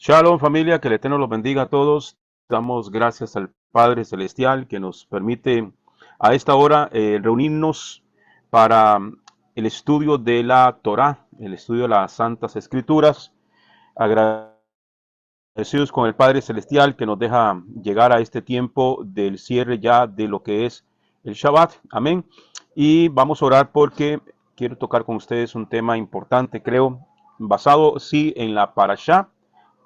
Shalom familia, que el Eterno los bendiga a todos. Damos gracias al Padre Celestial que nos permite a esta hora reunirnos para el estudio de la Torá, el estudio de las Santas Escrituras. Agradecidos con el Padre Celestial que nos deja llegar a este tiempo del cierre ya de lo que es el Shabbat. Amén. Y vamos a orar porque quiero tocar con ustedes un tema importante, creo, basado sí en la Parashá,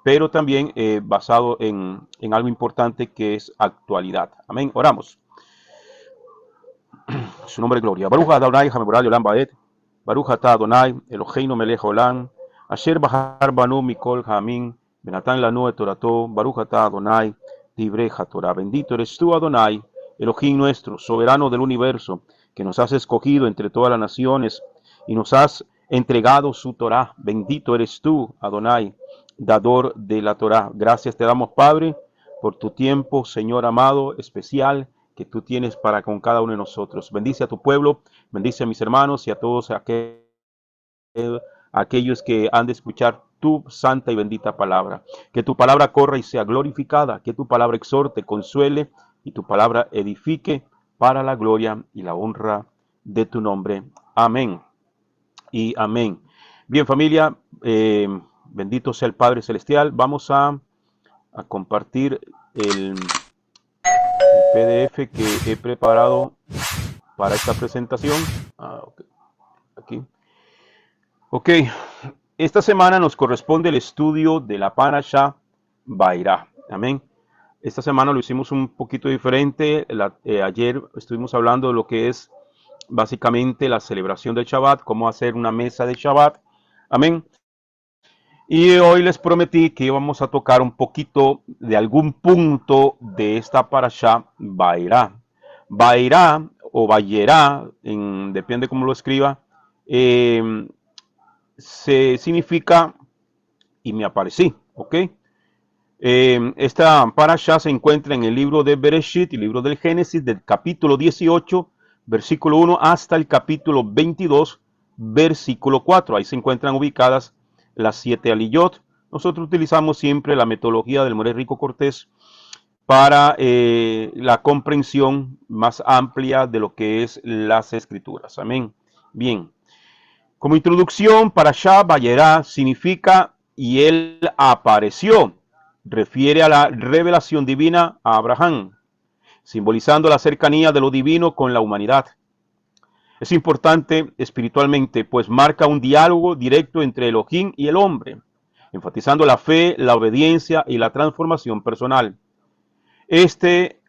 pero también basado en algo importante que es actualidad. Amén. Oramos. Su nombre es gloria. Baruch Adonai Hameborah Olam Baed. Baruch Ata Adonai Eloheinu Melech Olam. Asher Bahar Banu Mikol Hamim. Benatan Lanu et Torato. Baruch Ata Adonai Divrei HaTorah. Bendito eres tú, Adonai, Elohim nuestro, soberano del universo, que nos has escogido entre todas las naciones y nos has entregado su Torah. Bendito eres tú, Adonai, dador de la Torah. Gracias te damos, Padre, por tu tiempo, Señor amado, especial, que tú tienes para con cada uno de nosotros. Bendice a tu pueblo, bendice a mis hermanos y a todos aquellos que han de escuchar tu santa y bendita palabra. Que tu palabra corra y sea glorificada, que tu palabra exhorte, consuele y tu palabra edifique para la gloria y la honra de tu nombre. Amén y amén. Bien, familia, bendito sea el Padre Celestial. Vamos a compartir el PDF que he preparado para esta presentación. Okay. Aquí. Ok, esta semana nos corresponde el estudio de la Parashá Vairá. Amén. Esta semana lo hicimos un poquito diferente. Ayer estuvimos hablando de lo que es básicamente la celebración del Shabbat, cómo hacer una mesa de Shabbat. Amén. Y hoy les prometí que íbamos a tocar un poquito de algún punto de esta Parashá Vairá. Vairá o Vayerá, depende cómo lo escriba, se significa y me aparecí, ¿ok? Esta parasha se encuentra en el libro de Bereshit, el libro del Génesis, del capítulo 18, versículo 1 hasta el capítulo 22, versículo 4. Ahí se encuentran ubicadas las 7 aliyot. Nosotros utilizamos siempre la metodología del Moré Rico Cortés para la comprensión más amplia de lo que es las escrituras. Amén. Bien. Como introducción, Parashá Vayerá significa y él apareció. Refiere a la revelación divina a Abraham, simbolizando la cercanía de lo divino con la humanidad. Es importante espiritualmente, pues marca un diálogo directo entre Elohim y el hombre, enfatizando la fe, la obediencia y la transformación personal. Este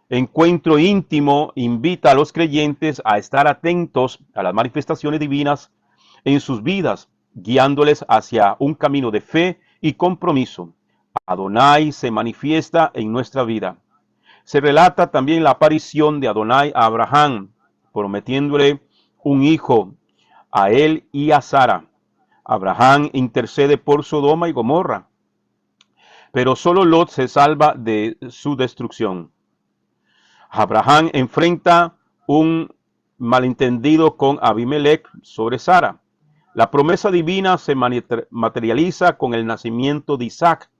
encuentro íntimo invita a los creyentes a estar atentos a las manifestaciones divinas en sus vidas, guiándoles hacia un camino de fe y compromiso. Adonai se manifiesta en nuestra vida. Se relata también la aparición de Adonai a Abraham, prometiéndole un hijo a él y a Sara. Abraham intercede por Sodoma y Gomorra, pero solo Lot se salva de su destrucción. Abraham enfrenta un malentendido con Abimelech sobre Sara. La promesa divina se materializa con el nacimiento de Isaac.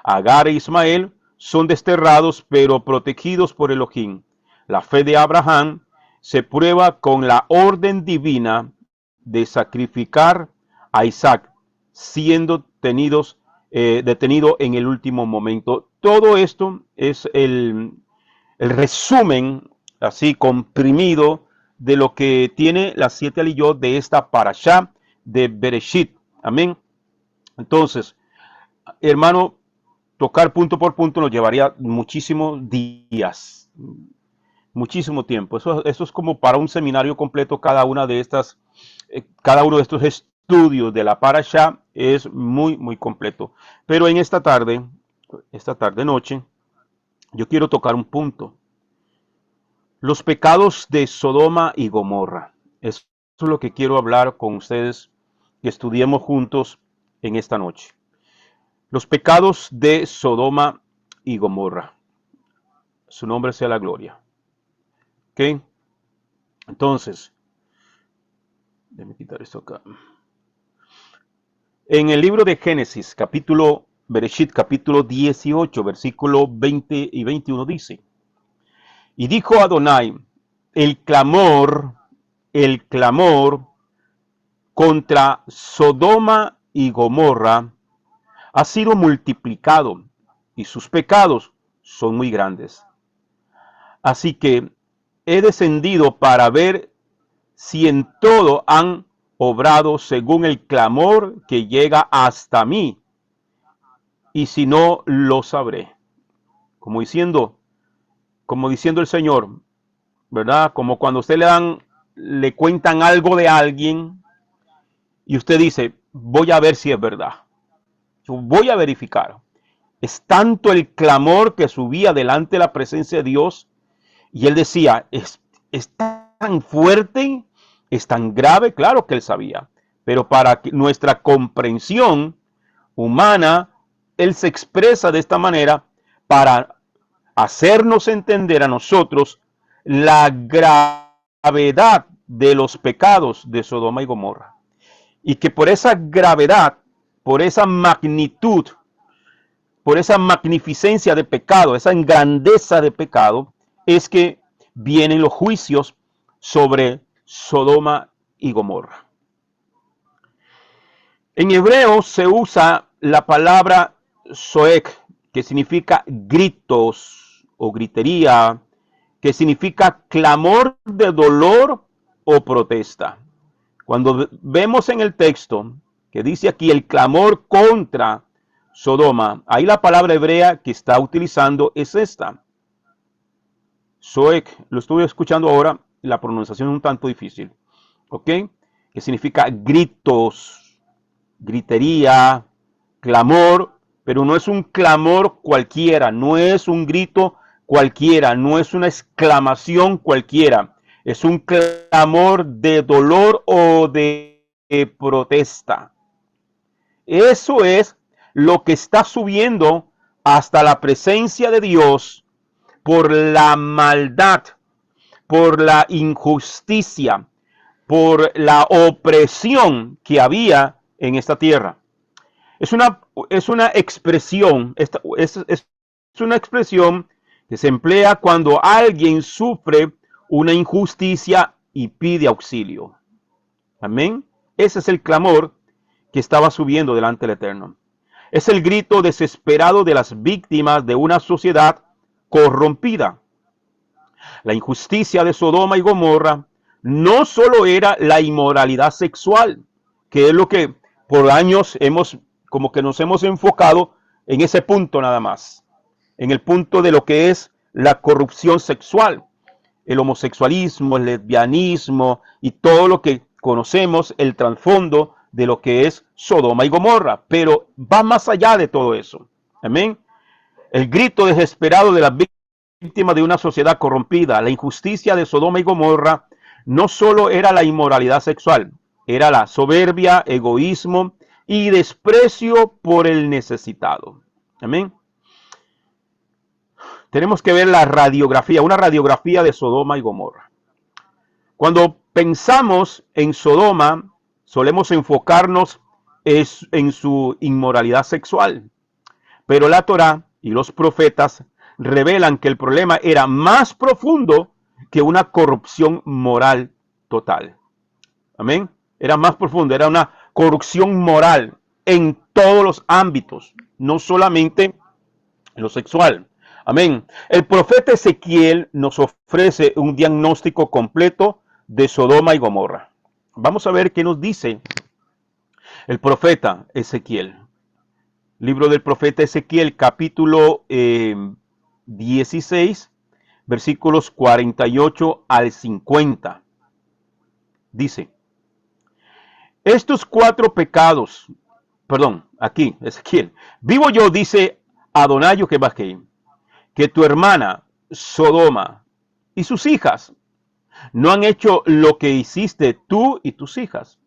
Agar e Ismael son desterrados pero protegidos por Elohim. La fe de Abraham se prueba con la orden divina de sacrificar a Isaac, siendo detenido en el último momento. Todo esto es el resumen, así comprimido, de lo que tiene las 7 aliyot de esta parashá de Bereshit. Amén. Entonces, hermano, tocar punto por punto nos llevaría muchísimos días, muchísimo tiempo. Eso es como para un seminario completo. Cada uno de estos estudios de la parashá es muy, muy completo. Pero en esta tarde noche, yo quiero tocar un punto. Los pecados de Sodoma y Gomorra. Eso es lo que quiero hablar con ustedes y estudiemos juntos en esta noche. Los pecados de Sodoma y Gomorra. Su nombre sea la gloria. ¿Ok? Entonces, déjame quitar esto acá. En el libro de Génesis, Bereshit, capítulo 18, versículo 20 y 21 dice: Y dijo Adonai, el clamor contra Sodoma y Gomorra ha sido multiplicado y sus pecados son muy grandes. Así que he descendido para ver si en todo han obrado según el clamor que llega hasta mí, y si no, lo sabré. Como diciendo el Señor, ¿verdad? Como cuando usted le cuentan algo de alguien y usted dice, voy a ver si es verdad. Yo voy a verificar. Es tanto el clamor que subía delante de la presencia de Dios, y él decía, es tan fuerte, es tan grave, claro que él sabía, pero para nuestra comprensión humana, él se expresa de esta manera para hacernos entender a nosotros la gravedad de los pecados de Sodoma y Gomorra. Y que por esa gravedad, por esa magnitud, por esa magnificencia de pecado, esa grandeza de pecado, es que vienen los juicios sobre Sodoma y Gomorra. En hebreo se usa la palabra zoek, que significa gritos o gritería, que significa clamor de dolor o protesta. Cuando vemos en el texto que dice aquí el clamor contra Sodoma, ahí la palabra hebrea que está utilizando es esta. Zoek, lo estuve escuchando ahora, la pronunciación es un tanto difícil, ¿ok? Que significa gritos, gritería, clamor, pero no es un clamor cualquiera, no es un grito cualquiera, no es una exclamación cualquiera, es un clamor de dolor o de protesta. Eso es lo que está subiendo hasta la presencia de Dios por la maldad, por la injusticia, por la opresión que había en esta tierra. Es una expresión, es una expresión que se emplea cuando alguien sufre una injusticia y pide auxilio. Amén. Ese es el clamor que estaba subiendo delante del Eterno. Es el grito desesperado de las víctimas de una sociedad corrompida. La injusticia de Sodoma y Gomorra no solo era la inmoralidad sexual, que es lo que por años nos hemos enfocado en ese punto nada más, en el punto de lo que es la corrupción sexual, el homosexualismo, el lesbianismo y todo lo que conocemos, el trasfondo de lo que es Sodoma y Gomorra, pero va más allá de todo eso. Amén. El grito desesperado de las víctimas de una sociedad corrompida, la injusticia de Sodoma y Gomorra, no solo era la inmoralidad sexual, era la soberbia, egoísmo y desprecio por el necesitado. Amén. Tenemos que ver una radiografía de Sodoma y Gomorra. Cuando pensamos en Sodoma, solemos enfocarnos en su inmoralidad sexual, pero la Torá y los profetas revelan que el problema era más profundo que una corrupción moral total. Amén. Era más profundo, era una corrupción moral en todos los ámbitos, no solamente en lo sexual. Amén. El profeta Ezequiel nos ofrece un diagnóstico completo de Sodoma y Gomorra. Vamos a ver qué nos dice el profeta Ezequiel. Libro del profeta Ezequiel, capítulo 16, versículos 48 al 50. Dice: estos 4 pecados, aquí, Ezequiel. Vivo yo, dice Adonai Jehová, que tu hermana Sodoma y sus hijas no han hecho lo que hiciste tú y tus hijas.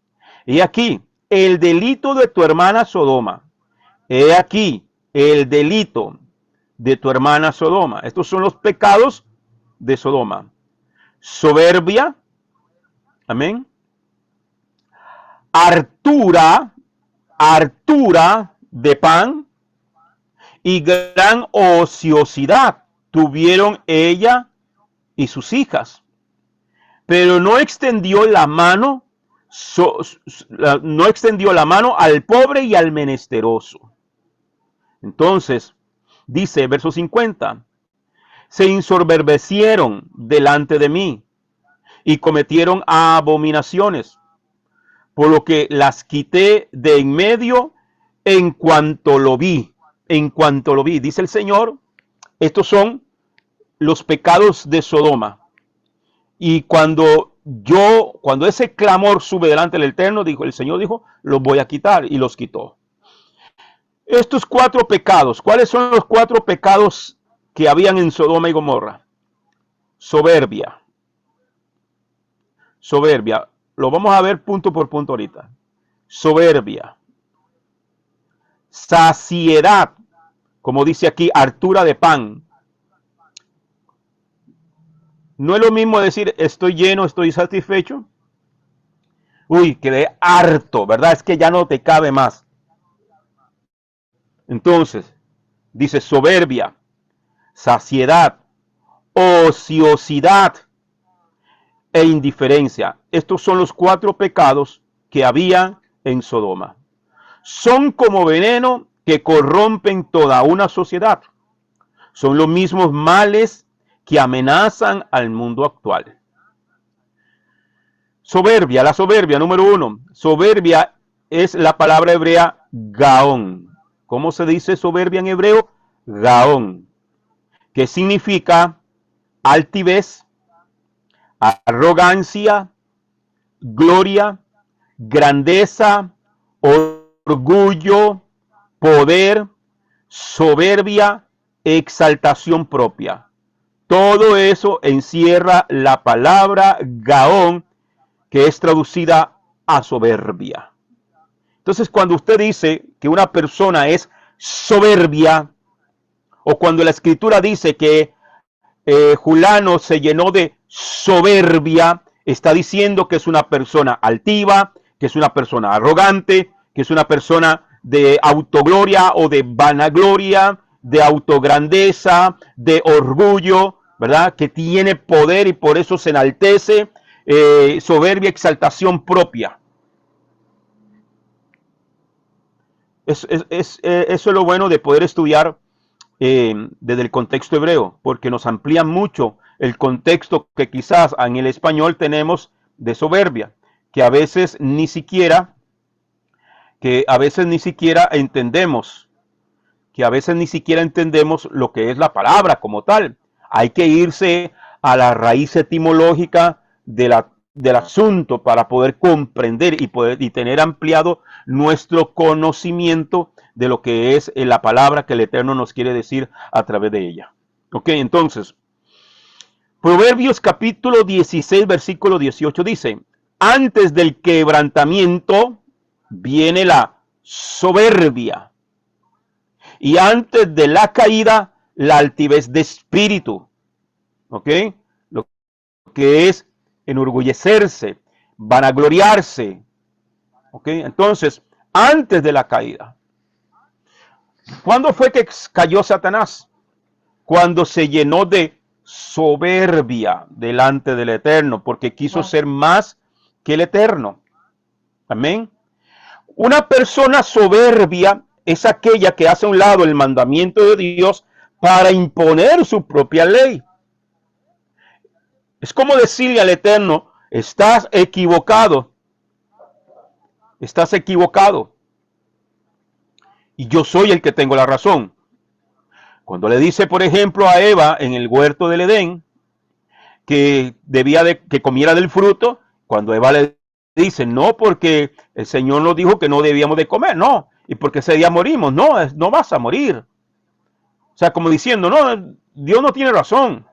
He aquí el delito de tu hermana Sodoma. He aquí el delito de tu hermana Sodoma. Estos son los pecados de Sodoma. Soberbia. Amén. Hartura. hartura de pan y gran ociosidad tuvieron ella y sus hijas, pero no extendió la mano, no extendió la mano al pobre y al menesteroso. Entonces, dice verso 50, se ensoberbecieron delante de mí y cometieron abominaciones, por lo que las quité de en medio en cuanto lo vi. En cuanto lo vi, dice el Señor, estos son los pecados de Sodoma. Y cuando ese clamor sube delante del Eterno, el Señor dijo, los voy a quitar, y los quitó. Estos 4 pecados, ¿cuáles son los 4 pecados que habían en Sodoma y Gomorra? Soberbia. Soberbia. Lo vamos a ver punto por punto ahorita. Soberbia. Saciedad. Como dice aquí, hartura de pan. No es lo mismo decir estoy lleno, estoy satisfecho. Uy, quedé harto, ¿verdad? Es que ya no te cabe más. Entonces, dice soberbia, saciedad, ociosidad e indiferencia. Estos son los 4 pecados que había en Sodoma. Son como veneno que corrompen toda una sociedad. Son los mismos males que amenazan al mundo actual. Soberbia, la soberbia, número 1. Soberbia es la palabra hebrea gaón. ¿Cómo se dice soberbia en hebreo? Gaón, que significa altivez, arrogancia, gloria, grandeza, orgullo, poder, soberbia, exaltación propia. Todo eso encierra la palabra gaón, que es traducida a soberbia. Entonces, cuando usted dice que una persona es soberbia, o cuando la escritura dice que Julano se llenó de soberbia, está diciendo que es una persona altiva, que es una persona arrogante, que es una persona de autogloria o de vanagloria, de autograndeza, de orgullo, ¿verdad? Que tiene poder y por eso se enaltece, soberbia, exaltación propia. Eso es lo bueno de poder estudiar desde el contexto hebreo, porque nos amplía mucho el contexto que quizás en el español tenemos de soberbia, que a veces ni siquiera entendemos, lo que es la palabra como tal. Hay que irse a la raíz etimológica del asunto para poder comprender y tener ampliado nuestro conocimiento de lo que es la palabra que el Eterno nos quiere decir a través de ella. Ok, entonces, Proverbios capítulo 16, versículo 18 dice, antes del quebrantamiento viene la soberbia, y antes de la caída, la altivez de espíritu. ¿Ok? Lo que es enorgullecerse, vanagloriarse. ¿Ok? Entonces, antes de la caída. ¿Cuándo fue que cayó Satanás? Cuando se llenó de soberbia delante del Eterno, porque quiso ser más que el Eterno. Amén. Una persona soberbia es aquella que hace a un lado el mandamiento de Dios para imponer su propia ley. Es como decirle al Eterno, estás equivocado. Estás equivocado. Y yo soy el que tengo la razón. Cuando le dice, por ejemplo, a Eva en el huerto del Edén, que que comiera del fruto, cuando Eva le dice, no, porque el Señor nos dijo que no debíamos de comer, no, y porque ese día morimos, no, no vas a morir. O sea, como diciendo, no, Dios no tiene razón,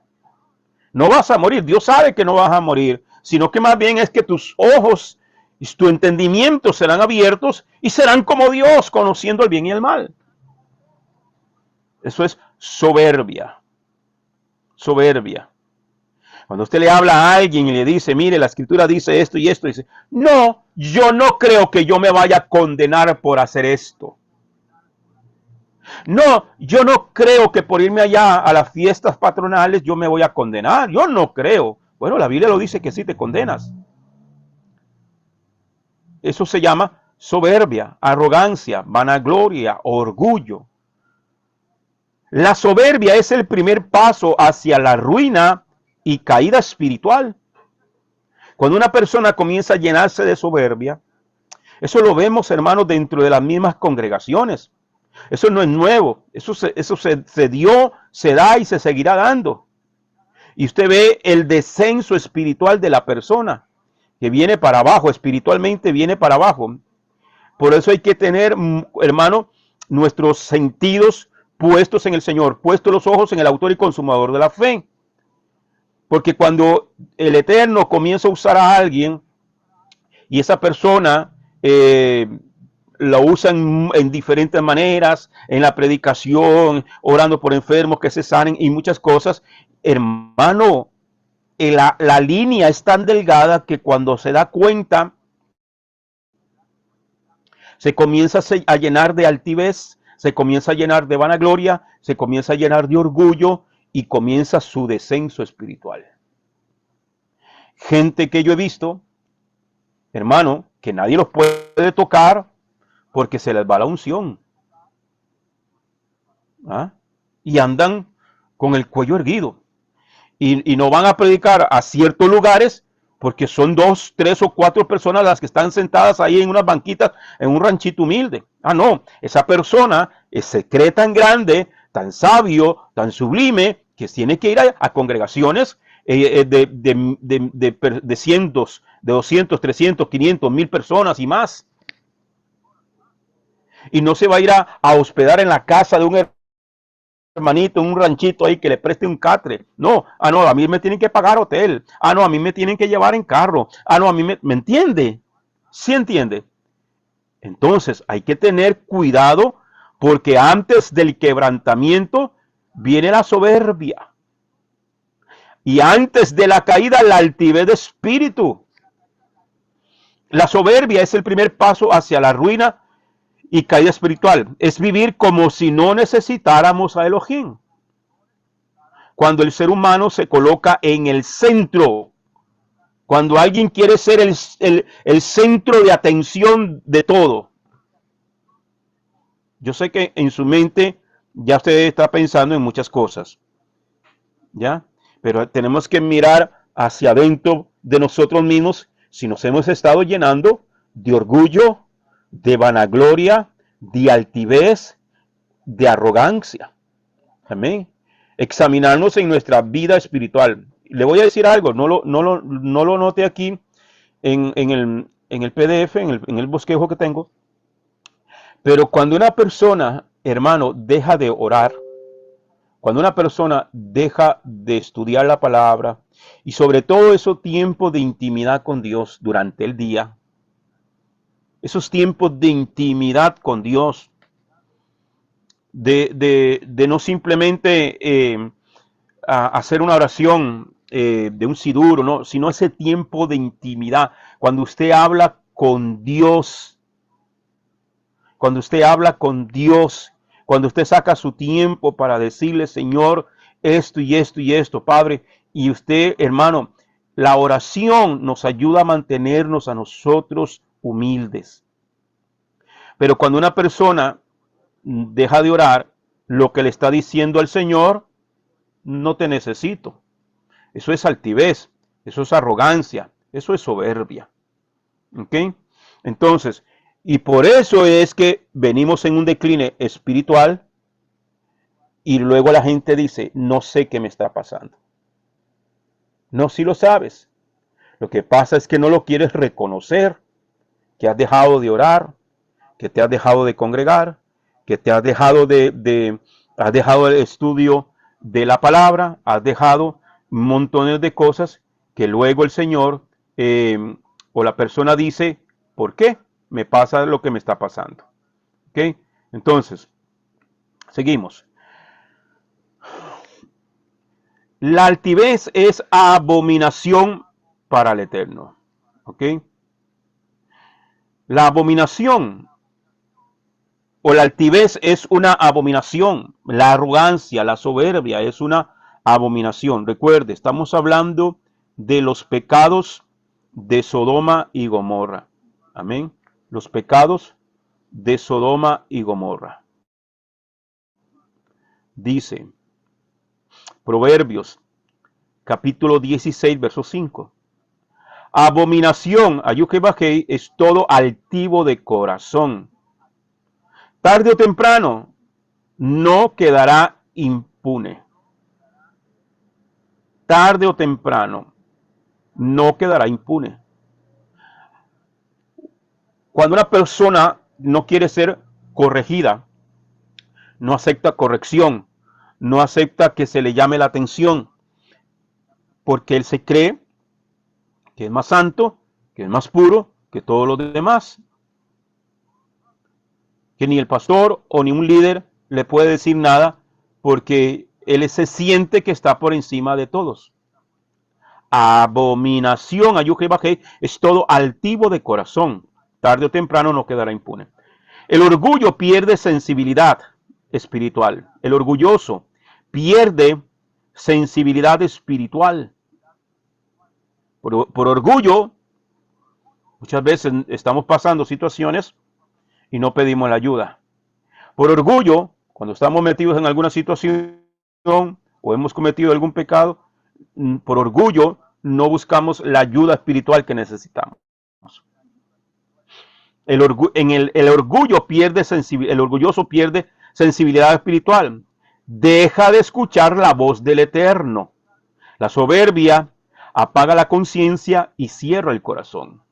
no vas a morir, Dios sabe que no vas a morir, sino que más bien es que tus ojos y tu entendimiento serán abiertos y serán como Dios, conociendo el bien y el mal. Eso es soberbia, soberbia. Cuando usted le habla a alguien y le dice, mire, la escritura dice esto y esto, dice, no, yo no creo que yo me vaya a condenar por hacer esto. No, yo no creo que por irme allá a las fiestas patronales yo me voy a condenar. Yo no creo. Bueno, la Biblia lo dice que sí te condenas. Eso se llama soberbia, arrogancia, vanagloria, orgullo. La soberbia es el primer paso hacia la ruina y caída espiritual. Cuando una persona comienza a llenarse de soberbia, eso lo vemos, hermanos, dentro de las mismas congregaciones. Eso no es nuevo, eso se dio, se da y se seguirá dando. Y usted ve el descenso espiritual de la persona, que viene para abajo, espiritualmente viene para abajo. Por eso hay que tener, hermano, nuestros sentidos puestos en el Señor, puestos los ojos en el autor y consumador de la fe. Porque cuando el Eterno comienza a usar a alguien y esa persona lo usan en diferentes maneras, en la predicación, orando por enfermos que se sanen y muchas cosas, hermano, la línea es tan delgada que cuando se da cuenta, se comienza a llenar de altivez, se comienza a llenar de vanagloria, se comienza a llenar de orgullo y comienza su descenso espiritual. Gente que yo he visto, hermano, que nadie los puede tocar porque se les va la unción. ¿Ah? Y andan con el cuello erguido. Y no van a predicar a ciertos lugares porque son 2, 3 o 4 personas las que están sentadas ahí en unas banquitas en un ranchito humilde. Ah, no, esa persona se cree tan grande, tan sabio, tan sublime, que tiene que ir a congregaciones de cientos, de 200, 300, 500, 1000 personas y más. Y no se va a ir a hospedar en la casa de un hermanito, un ranchito ahí que le preste un catre. No, no, a mí me tienen que pagar hotel. No, a mí me tienen que llevar en carro. No, a mí ¿me entiende? ¿Sí entiende? Entonces hay que tener cuidado porque antes del quebrantamiento viene la soberbia. Y antes de la caída, la altivez de espíritu. La soberbia es el primer paso hacia la ruina y caída espiritual. Es vivir como si no necesitáramos a Elohim. Cuando el ser humano se coloca en el centro, cuando alguien quiere ser el centro de atención de todo. Yo sé que en su mente ya usted está pensando en muchas cosas, ¿ya? Pero tenemos que mirar hacia adentro de nosotros mismos si nos hemos estado llenando de orgullo, de vanagloria, de altivez, de arrogancia. Amén. Examinarnos en nuestra vida espiritual. Le voy a decir algo, no lo note aquí en el PDF, en el bosquejo que tengo. Pero cuando una persona, hermano, deja de orar, cuando una persona deja de estudiar la palabra y sobre todo esos tiempos de intimidad con Dios durante el día, esos tiempos de intimidad con Dios, de no simplemente hacer una oración de un siduro, ¿no? Sino ese tiempo de intimidad, cuando usted habla con Dios, cuando usted habla con Dios, cuando usted saca su tiempo para decirle, Señor, esto y esto y esto, Padre, y usted, hermano, la oración nos ayuda a mantenernos a nosotros humildes. Pero cuando una persona deja de orar, lo que le está diciendo al Señor, no te necesito. Eso es altivez, eso es arrogancia, eso es soberbia. ¿Ok? Entonces, y por eso es que venimos en un decline espiritual y luego la gente dice, no sé qué me está pasando. No, si lo sabes. Lo que pasa es que no lo quieres reconocer, que has dejado de orar, que te has dejado de congregar, que te has dejado has dejado el estudio de la palabra, has dejado montones de cosas que luego el Señor o la persona dice, ¿por qué me pasa lo que me está pasando? ¿Ok? Entonces, seguimos. La altivez es abominación para el Eterno. ¿Ok? La abominación o la altivez es una abominación. La arrogancia, la soberbia es una abominación. Recuerde, estamos hablando de los pecados de Sodoma y Gomorra. Amén. Los pecados de Sodoma y Gomorra. Dice Proverbios capítulo 16, verso 5. Abominación a Yuhebajei es todo altivo de corazón. Tarde o temprano no quedará impune. Tarde o temprano no quedará impune. Cuando una persona no quiere ser corregida, no acepta corrección, no acepta que se le llame la atención, porque él se cree que es más santo, que es más puro que todos los demás, que ni el pastor o ni un líder le puede decir nada porque él se siente que está por encima de todos. Abominación a Yuhebajei es todo altivo de corazón. Tarde o temprano no quedará impune. El orgullo pierde sensibilidad espiritual. El orgulloso pierde sensibilidad espiritual. Por orgullo, muchas veces estamos pasando situaciones y no pedimos la ayuda. Por orgullo, cuando estamos metidos en alguna situación o hemos cometido algún pecado, por orgullo no buscamos la ayuda espiritual que necesitamos. El orgulloso pierde sensibilidad espiritual. Deja de escuchar la voz del Eterno. La soberbia apaga la conciencia y cierra el corazón.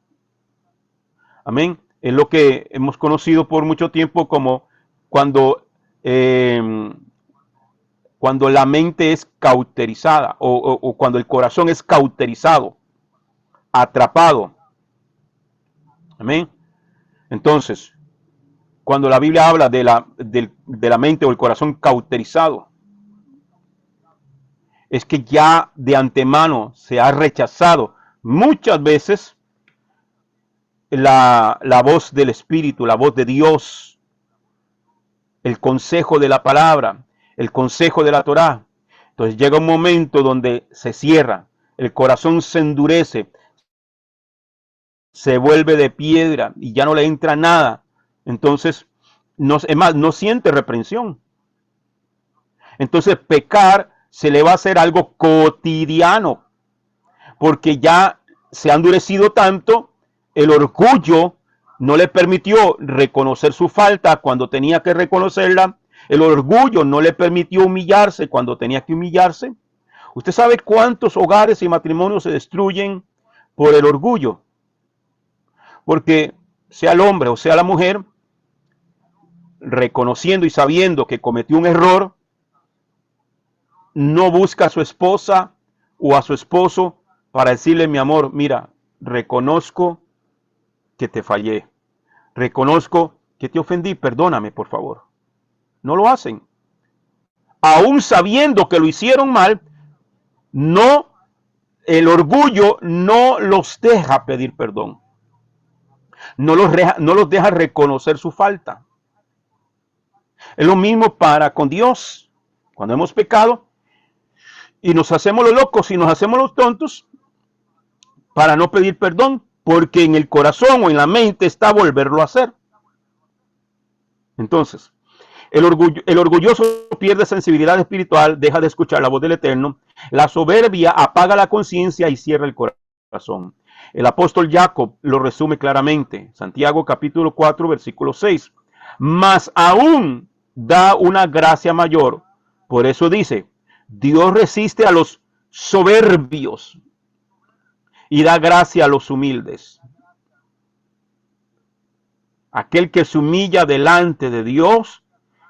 Amén. Es lo que hemos conocido por mucho tiempo como cuando la mente es cauterizada o cuando el corazón es cauterizado, atrapado. Amén. Entonces, cuando la Biblia habla de la mente o el corazón cauterizado, es que ya de antemano se ha rechazado muchas veces la voz del Espíritu, la voz de Dios, el consejo de la palabra, el consejo de la Torá. Entonces llega un momento donde se cierra, el corazón se endurece, se vuelve de piedra y ya no le entra nada. Entonces, no siente reprensión. Entonces pecar se le va a hacer algo cotidiano, porque ya se ha endurecido tanto, el orgullo no le permitió reconocer su falta cuando tenía que reconocerla, el orgullo no le permitió humillarse cuando tenía que humillarse. ¿Usted sabe cuántos hogares y matrimonios se destruyen por el orgullo? Porque sea el hombre o sea la mujer, reconociendo y sabiendo que cometió un error, no busca a su esposa o a su esposo para decirle: mi amor, mira, reconozco que te fallé, reconozco que te ofendí, perdóname por favor. No lo hacen. Aún sabiendo que lo hicieron mal, el orgullo no los deja pedir perdón. No los deja reconocer su falta. Es lo mismo con Dios. Cuando hemos pecado y nos hacemos los locos y nos hacemos los tontos para no pedir perdón, porque en el corazón o en la mente está volverlo a hacer. Entonces, el orgulloso pierde sensibilidad espiritual, deja de escuchar la voz del Eterno. La soberbia apaga la conciencia y cierra el corazón. El apóstol Jacob lo resume claramente. Santiago capítulo 4, versículo 6. Mas aún da una gracia mayor. Por eso dice: Dios resiste a los soberbios y da gracia a los humildes. Aquel que se humilla delante de Dios,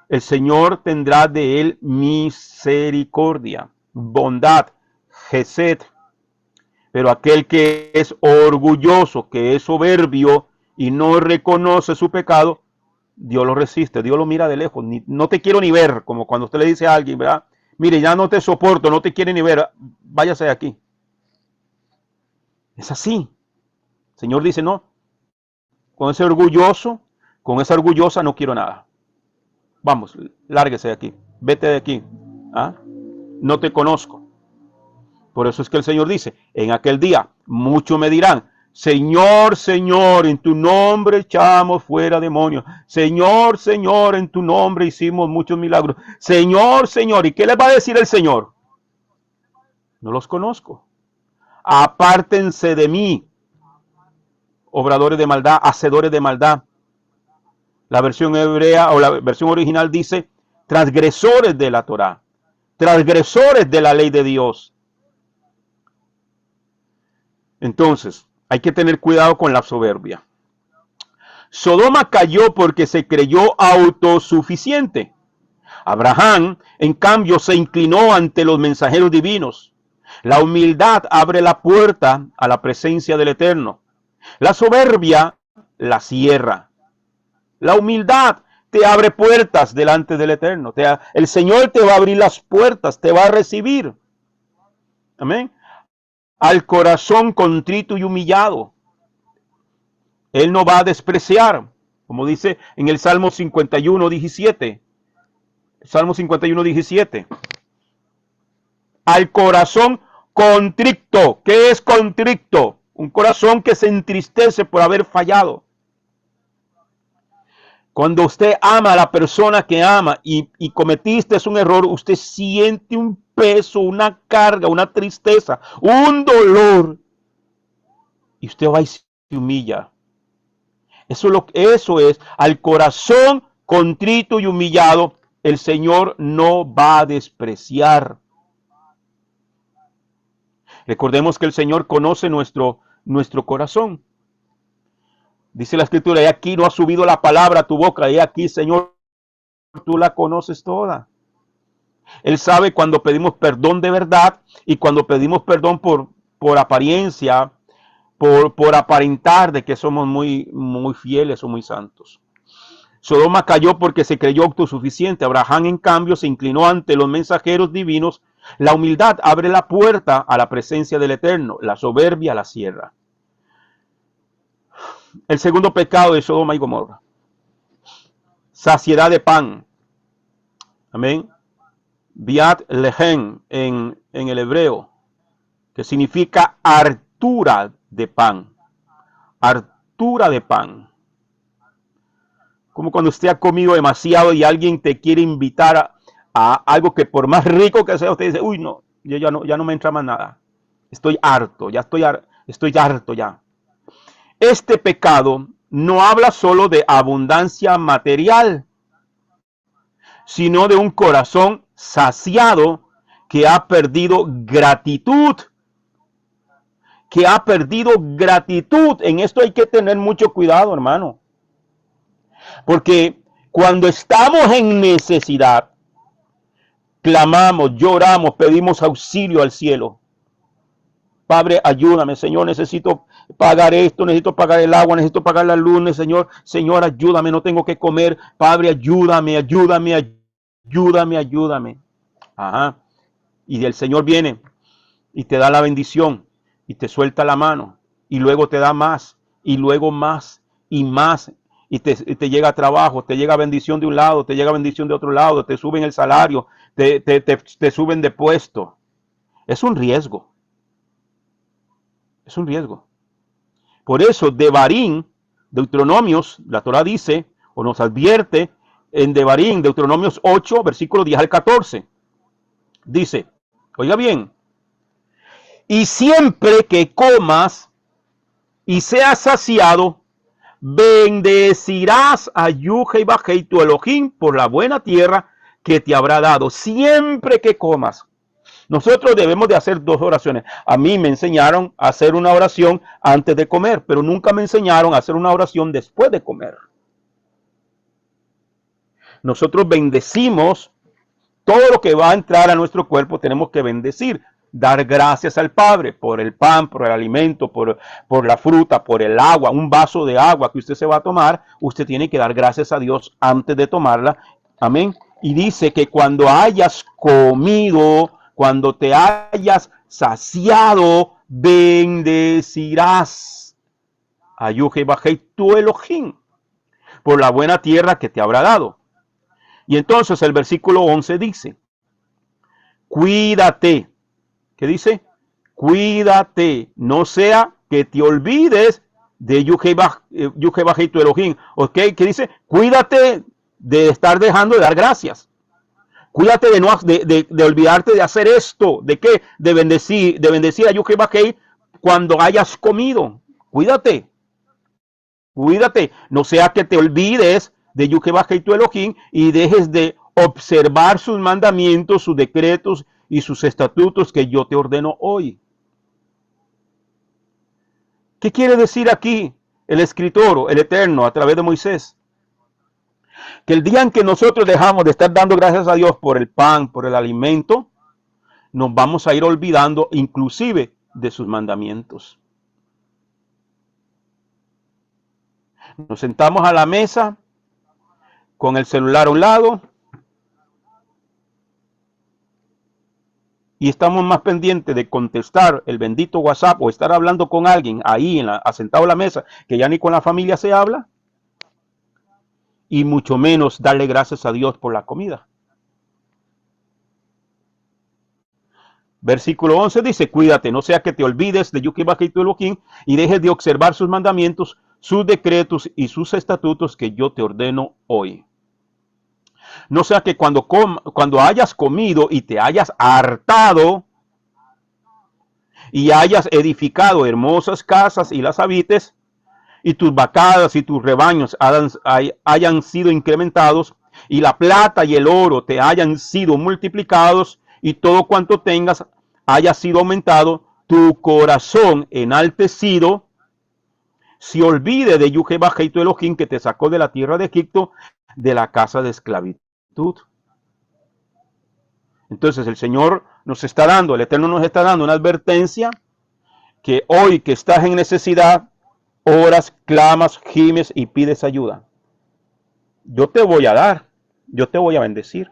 el Señor tendrá de él misericordia, bondad, gesed. Pero aquel que es orgulloso, que es soberbio y no reconoce su pecado, Dios lo resiste, Dios lo mira de lejos. No te quiero ni ver, como cuando usted le dice a alguien, ¿verdad? Mire, ya no te soporto, no te quiere ni ver, váyase de aquí. Es así. El Señor dice, no, con ese orgulloso, con esa orgullosa no quiero nada. Vamos, lárguese de aquí, vete de aquí. ¿Ah? No te conozco. Por eso es que el Señor dice, en aquel día muchos me dirán, Señor, Señor, en tu nombre echamos fuera demonios. Señor, Señor, en tu nombre hicimos muchos milagros. Señor, Señor, ¿y qué les va a decir el Señor? No los conozco. Apártense de mí, obradores de maldad, hacedores de maldad. La versión hebrea o la versión original dice, transgresores de la Torá, transgresores de la ley de Dios. Entonces, hay que tener cuidado con la soberbia. Sodoma cayó porque se creyó autosuficiente. Abraham, en cambio, se inclinó ante los mensajeros divinos. La humildad abre la puerta a la presencia del Eterno. La soberbia la cierra. La humildad te abre puertas delante del Eterno. El Señor te va a abrir las puertas, te va a recibir. Amén. Al corazón contrito y humillado, Él no va a despreciar, como dice en el Salmo 51, 17. Salmo 51, 17. Al corazón contrito. ¿Qué es contrito? Un corazón que se entristece por haber fallado. Cuando usted ama a la persona que ama y cometiste un error, usted siente un peso, una carga, una tristeza, un dolor. Y usted va y se humilla. Eso es, al corazón contrito y humillado, el Señor no va a despreciar. Recordemos que el Señor conoce nuestro corazón. Dice la Escritura, y aquí no ha subido la palabra a tu boca, y aquí, Señor, tú la conoces toda. Él sabe cuando pedimos perdón de verdad y cuando pedimos perdón por apariencia, por aparentar de que somos muy, muy fieles o muy santos. Sodoma cayó porque se creyó autosuficiente. Abraham, en cambio, se inclinó ante los mensajeros divinos. La humildad abre la puerta a la presencia del Eterno. La soberbia la cierra. El segundo pecado de Sodoma y Gomorra. Saciedad de pan. Amén. Biat lehem en el hebreo, que significa hartura de pan. Hartura de pan. Como cuando usted ha comido demasiado y alguien te quiere invitar a algo que por más rico que sea, usted dice, uy, no, yo ya no me entra más nada. Estoy harto, estoy harto ya. Este pecado no habla solo de abundancia material, sino de un corazón saciado que ha perdido gratitud. Que ha perdido gratitud. En esto hay que tener mucho cuidado, hermano. Porque cuando estamos en necesidad, clamamos, lloramos, pedimos auxilio al cielo. Padre, ayúdame, Señor, necesito pagar esto, necesito pagar el agua, necesito pagar la luz, Señor. Señor, ayúdame, no tengo que comer. Padre, ayúdame, ayúdame, ayúdame, ayúdame. Ajá. Y el Señor viene y te da la bendición y te suelta la mano y luego te da más y luego más y más. Y te llega trabajo, te llega bendición de un lado, te llega bendición de otro lado, te suben el salario, te suben de puesto. Es un riesgo. Es un riesgo. Por eso, Devarim, Deuteronomios, la Torah dice, o nos advierte en Devarim, Deuteronomios 8, versículos 10 al 14. Dice, oiga bien, y siempre que comas y seas saciado, bendecirás a Yuhei Bajei tu Elohim por la buena tierra que te habrá dado. Siempre que comas. Nosotros debemos de hacer dos oraciones. A mí me enseñaron a hacer una oración antes de comer, pero nunca me enseñaron a hacer una oración después de comer. Nosotros bendecimos todo lo que va a entrar a nuestro cuerpo, tenemos que bendecir. Dar gracias al Padre por el pan, por el alimento, por la fruta, por el agua, un vaso de agua que usted se va a tomar, usted tiene que dar gracias a Dios antes de tomarla, amén, Y dice que cuando hayas comido, cuando te hayas saciado, bendecirás a Yahweh tu Elohim por la buena tierra que te habrá dado. Y entonces el versículo 11 dice, cuídate. ¿Qué dice? Cuídate, no sea que te olvides de Yahweh tu Elohim. ¿Ok? ¿Qué dice? Cuídate de estar dejando de dar gracias. Cuídate de olvidarte de hacer esto. ¿De qué? De bendecir a Yahweh cuando hayas comido. Cuídate. Cuídate. No sea que te olvides de Yahweh tu Elohim y dejes de observar sus mandamientos, sus decretos y sus estatutos que yo te ordeno hoy. ¿Qué quiere decir aquí el escritor, el Eterno, a través de Moisés? Que el día en que nosotros dejamos de estar dando gracias a Dios por el pan, por el alimento, nos vamos a ir olvidando inclusive de sus mandamientos. Nos sentamos a la mesa con el celular a un lado y estamos más pendientes de contestar el bendito WhatsApp o estar hablando con alguien ahí sentado a la mesa, que ya ni con la familia se habla, y mucho menos darle gracias a Dios por la comida. Versículo 11 dice, cuídate, no sea que te olvides de Yahweh tu Elohim y dejes de observar sus mandamientos, sus decretos y sus estatutos que yo te ordeno hoy. No sea que cuando hayas comido y te hayas hartado y hayas edificado hermosas casas y las habites, y tus vacadas y tus rebaños hayan sido incrementados, y la plata y el oro te hayan sido multiplicados, y todo cuanto tengas haya sido aumentado, tu corazón enaltecido se olvide de Yahweh tu Elohim que te sacó de la tierra de Egipto, de la casa de esclavitud. Entonces el Señor nos está dando, el Eterno nos está dando una advertencia que hoy que estás en necesidad, oras, clamas, gimes y pides ayuda. Yo te voy a dar, yo te voy a bendecir.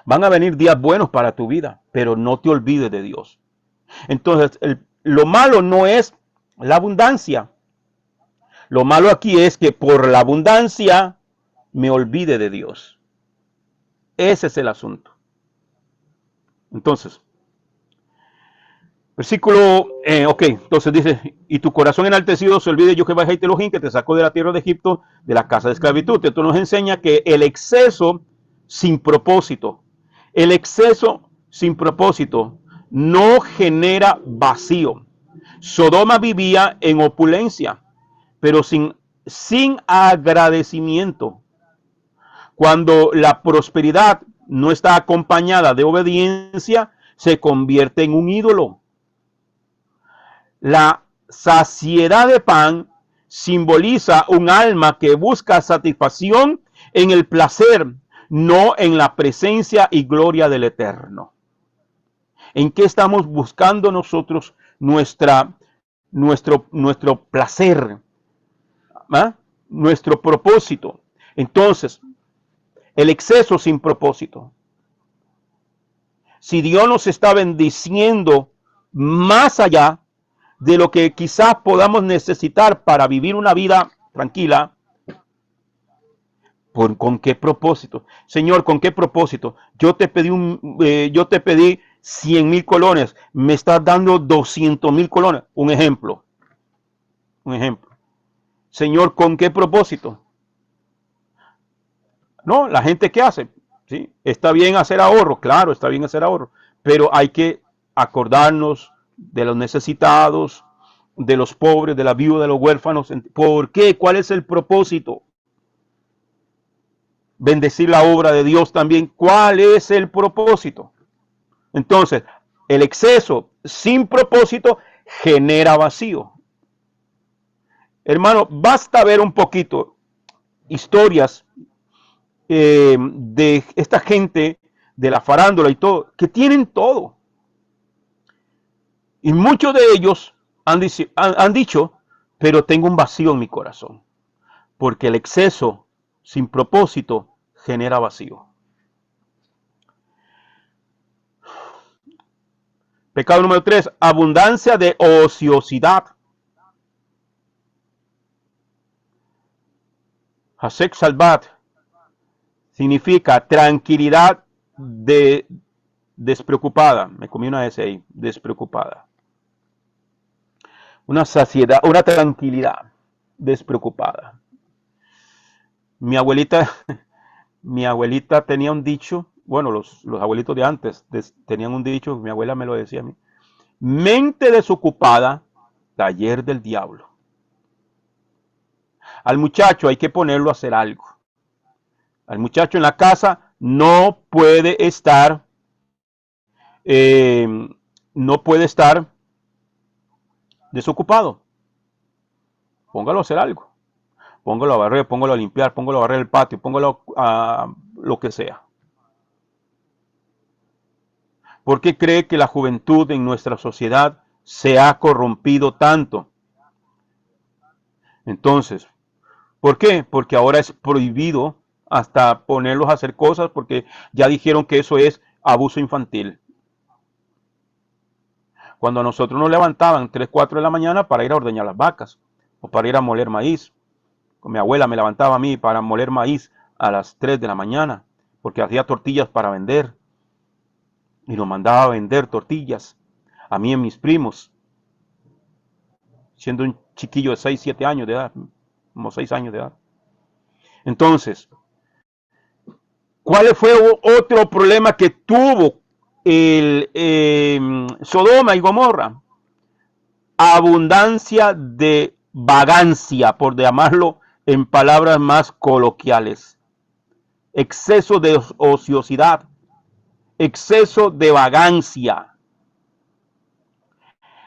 Van a venir días buenos para tu vida, pero no te olvides de Dios. Entonces, lo malo no es la abundancia. Lo malo aquí es que por la abundancia me olvide de Dios. Ese es el asunto. Entonces, versículo, entonces dice, y tu corazón enaltecido se olvide de Yahweh tu Elohim que te sacó de la tierra de Egipto, de la casa de esclavitud. Esto nos enseña que el exceso sin propósito, no genera vacío. Sodoma vivía en opulencia, pero sin agradecimiento. Cuando la prosperidad no está acompañada de obediencia, se convierte en un ídolo. La saciedad de pan simboliza un alma que busca satisfacción en el placer, no en la presencia y gloria del Eterno. ¿En qué estamos buscando nosotros nuestro placer? ¿Ah? Nuestro propósito. Entonces, el exceso sin propósito. Si Dios nos está bendiciendo más allá de lo que quizás podamos necesitar para vivir una vida tranquila, ¿con qué propósito? Señor, ¿con qué propósito? Yo te pedí 100,000 colones, me estás dando 200,000 colones. Un ejemplo. Señor, ¿con qué propósito? No, la gente ¿qué hace? ¿Sí? Está bien hacer ahorro, claro, está bien hacer ahorro, pero hay que acordarnos de los necesitados, de los pobres, de la viuda, de los huérfanos. ¿Por qué? ¿Cuál es el propósito? Bendecir la obra de Dios también. ¿Cuál es el propósito? Entonces, el exceso sin propósito genera vacío. Hermano, basta ver un poquito historias de esta gente de la farándula y todo, que tienen todo. Y muchos de ellos han dicho, pero tengo un vacío en mi corazón, porque el exceso sin propósito genera vacío. Pecado número 3, abundancia de ociosidad. Hasek Salvat significa tranquilidad despreocupada. Me comí una S ahí, despreocupada. Una saciedad, una tranquilidad despreocupada. Mi abuelita tenía un dicho, bueno, los abuelitos de antes tenían un dicho, mi abuela me lo decía a mí. Mente desocupada, taller del diablo. Al muchacho hay que ponerlo a hacer algo. Al muchacho en la casa no puede estar desocupado. Póngalo a hacer algo. Póngalo a barrer, póngalo a limpiar, póngalo a barrer el patio, póngalo a lo que sea. ¿Por qué cree que la juventud en nuestra sociedad se ha corrompido tanto? Entonces, ¿por qué? Porque ahora es prohibido hasta ponerlos a hacer cosas porque ya dijeron que eso es abuso infantil. Cuando a nosotros nos levantaban 3, 4 de la mañana para ir a ordeñar las vacas o para ir a moler maíz. Mi abuela me levantaba a mí para moler maíz a las 3 de la mañana porque hacía tortillas para vender. Y nos mandaba a vender tortillas a mí y a mis primos, siendo un chiquillo de 6, 7 años de edad, como 6 años de edad. Entonces, ¿cuál fue otro problema que tuvo Sodoma y Gomorra? Abundancia de vagancia, por llamarlo en palabras más coloquiales. Exceso de ociosidad. Exceso de vagancia.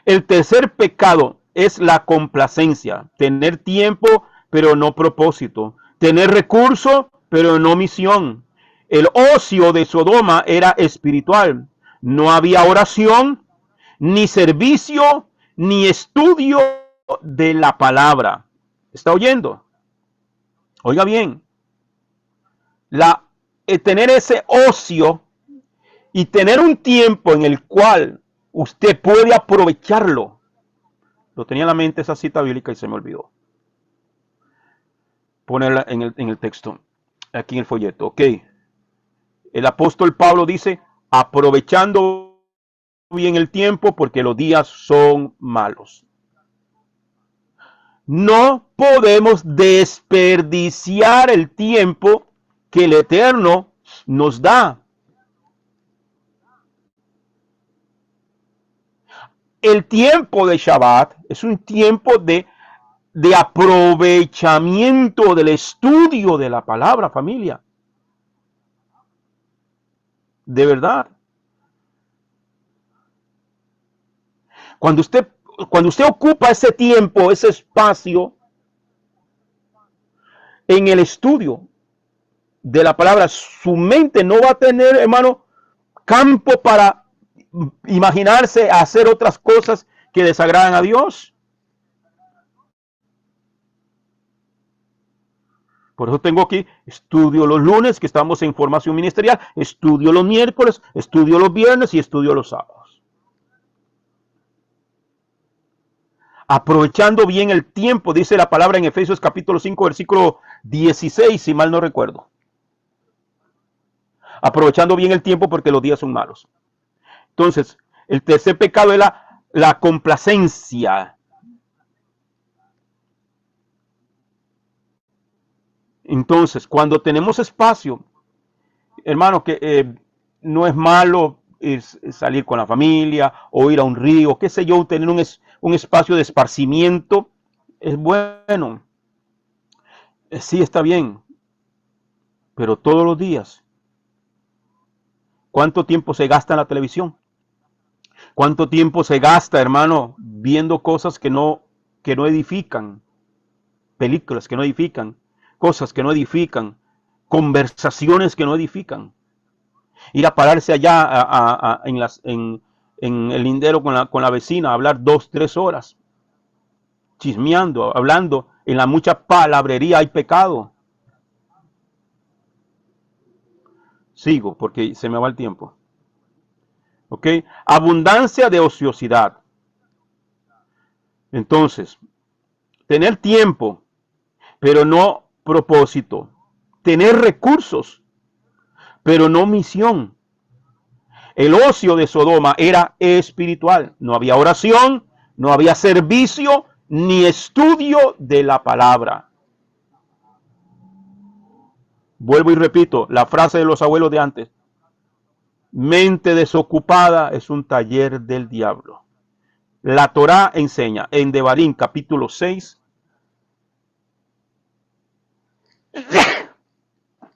El tercer pecado es la complacencia. Tener tiempo, pero no propósito. Tener recurso, pero no misión. El ocio de Sodoma era espiritual. No había oración, ni servicio, ni estudio de la palabra. ¿Está oyendo? Oiga bien. Tener ese ocio y tener un tiempo en el cual usted puede aprovecharlo. Lo tenía en la mente esa cita bíblica y se me olvidó ponerla en el texto, aquí en el folleto. Ok. El apóstol Pablo dice, aprovechando bien el tiempo porque los días son malos. No podemos desperdiciar el tiempo que el Eterno nos da. El tiempo de Shabbat es un tiempo de aprovechamiento del estudio de la palabra, familia. De verdad. Cuando usted ocupa ese tiempo, ese espacio en el estudio de la palabra, su mente no va a tener, hermano, campo para imaginarse hacer otras cosas que desagradan a Dios. Por eso tengo aquí, estudio los lunes, que estamos en formación ministerial, estudio los miércoles, estudio los viernes y estudio los sábados. Aprovechando bien el tiempo, dice la palabra en Efesios capítulo 5, versículo 16, si mal no recuerdo. Aprovechando bien el tiempo porque los días son malos. Entonces, el tercer pecado es la complacencia. Entonces, cuando tenemos espacio, hermano, que no es malo salir con la familia o ir a un río, qué sé yo, tener un espacio de esparcimiento, es bueno. Sí, está bien. Pero todos los días, ¿cuánto tiempo se gasta en la televisión? ¿Cuánto tiempo se gasta, hermano, viendo cosas que no edifican? Películas que no edifican, cosas que no edifican, conversaciones que no edifican. Ir a pararse allá en el lindero con la vecina, a hablar 2, 3 horas, chismeando, hablando. En la mucha palabrería hay pecado. Sigo porque se me va el tiempo. ¿Ok? Abundancia de ociosidad. Entonces, tener tiempo, pero no propósito. Tener recursos, pero no misión. El ocio de Sodoma era espiritual. No había oración, no había servicio, ni estudio de la palabra. Vuelvo y repito, la frase de los abuelos de antes. Mente desocupada es un taller del diablo. La Torá enseña en Devarim capítulo 6,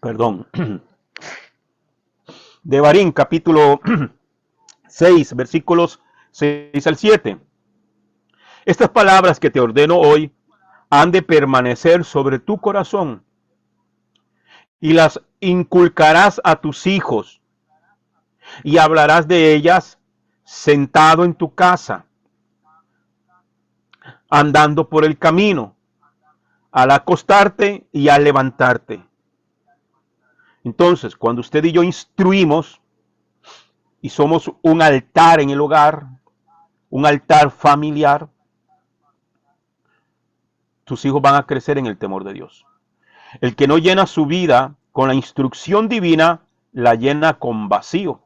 perdón, Devarim capítulo 6, versículos 6 al 7. Estas palabras que te ordeno hoy han de permanecer sobre tu corazón y las inculcarás a tus hijos y hablarás de ellas sentado en tu casa, andando por el camino, al acostarte y al levantarte. Entonces, cuando usted y yo instruimos y somos un altar en el hogar, un altar familiar, tus hijos van a crecer en el temor de Dios. El que no llena su vida con la instrucción divina, la llena con vacío.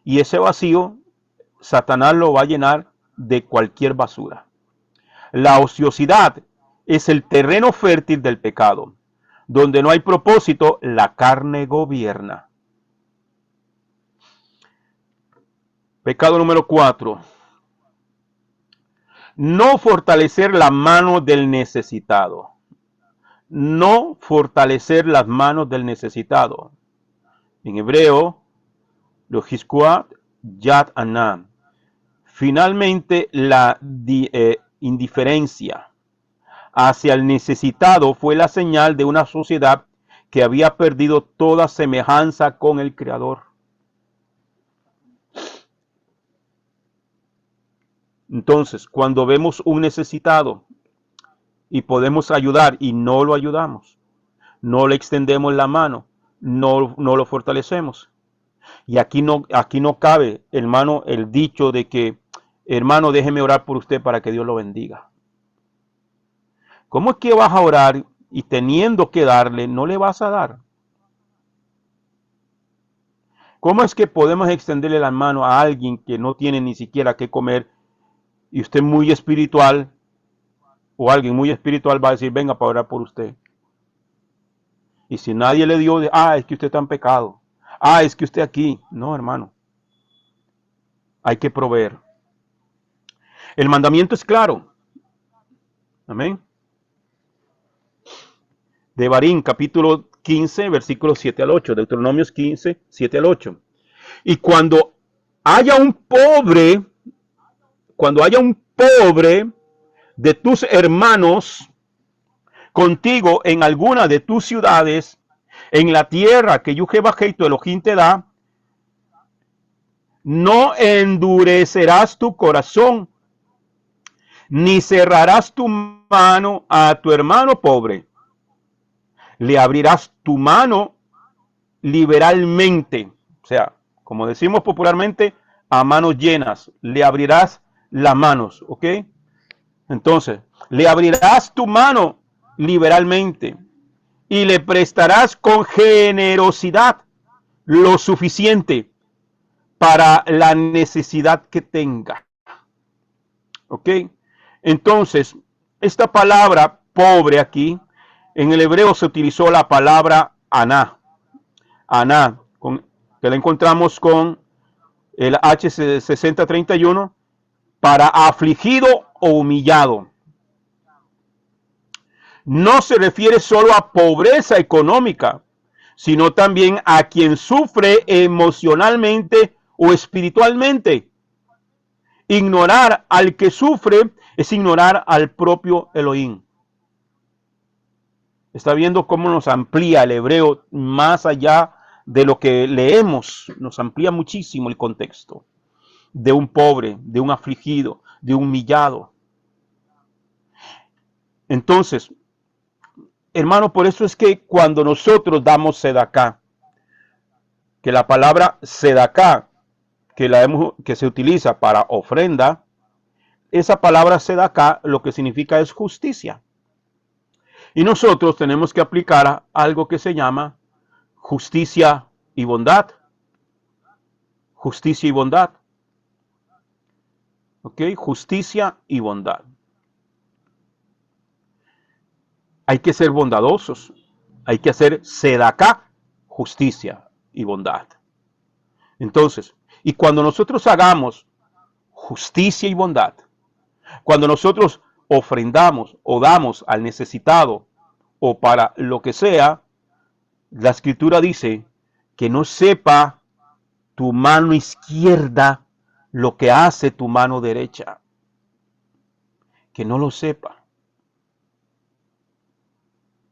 Y ese vacío, Satanás lo va a llenar de cualquier basura. La ociosidad es el terreno fértil del pecado. Donde no hay propósito, la carne gobierna. Pecado número 4. No fortalecer la mano del necesitado. No fortalecer las manos del necesitado. En hebreo, lo hiskuat yad anam. Finalmente, la indiferencia hacia el necesitado fue la señal de una sociedad que había perdido toda semejanza con el Creador. Entonces, cuando vemos un necesitado y podemos ayudar y no lo ayudamos, no le extendemos la mano, no lo fortalecemos. Y aquí no cabe, hermano, el dicho de que, hermano, déjeme orar por usted para que Dios lo bendiga. ¿Cómo es que vas a orar y teniendo que darle, no le vas a dar? ¿Cómo es que podemos extenderle la mano a alguien que no tiene ni siquiera qué comer y usted muy espiritual o alguien muy espiritual va a decir, venga para orar por usted? Y si nadie le dio, es que usted está en pecado. Es que usted aquí. No, hermano. Hay que proveer. El mandamiento es claro. Amén. Devarim, capítulo 15, versículos 7 al 8. Deuteronomios 15, 7 al 8. Y cuando haya un pobre de tus hermanos contigo en alguna de tus ciudades, en la tierra que Jehová tu Elohim te da, no endurecerás tu corazón, ni cerrarás tu mano a tu hermano pobre. Le abrirás tu mano liberalmente, o sea, como decimos popularmente, a manos llenas, le abrirás las manos, ¿ok? Entonces, le abrirás tu mano liberalmente y le prestarás con generosidad lo suficiente para la necesidad que tenga. ¿Ok? Entonces, esta palabra pobre aquí, en el hebreo se utilizó la palabra aná. Aná, que la encontramos con el H6031 para afligido o humillado. No se refiere solo a pobreza económica, sino también a quien sufre emocionalmente o espiritualmente. Ignorar al que sufre es ignorar al propio Elohim. Está viendo cómo nos amplía el hebreo más allá de lo que leemos, nos amplía muchísimo el contexto de un pobre, de un afligido, de un humillado. Entonces, hermano, por eso es que cuando nosotros damos sedacá, que la palabra sedacá que se utiliza para ofrenda, esa palabra sedaká lo que significa es justicia. Y nosotros tenemos que aplicar algo que se llama justicia y bondad. Justicia y bondad. ¿Ok? Justicia y bondad. Hay que ser bondadosos. Hay que hacer sedaká, justicia y bondad. Entonces, y cuando nosotros hagamos justicia y bondad, cuando nosotros ofrendamos o damos al necesitado o para lo que sea, la escritura dice que no sepa tu mano izquierda lo que hace tu mano derecha. Que no lo sepa.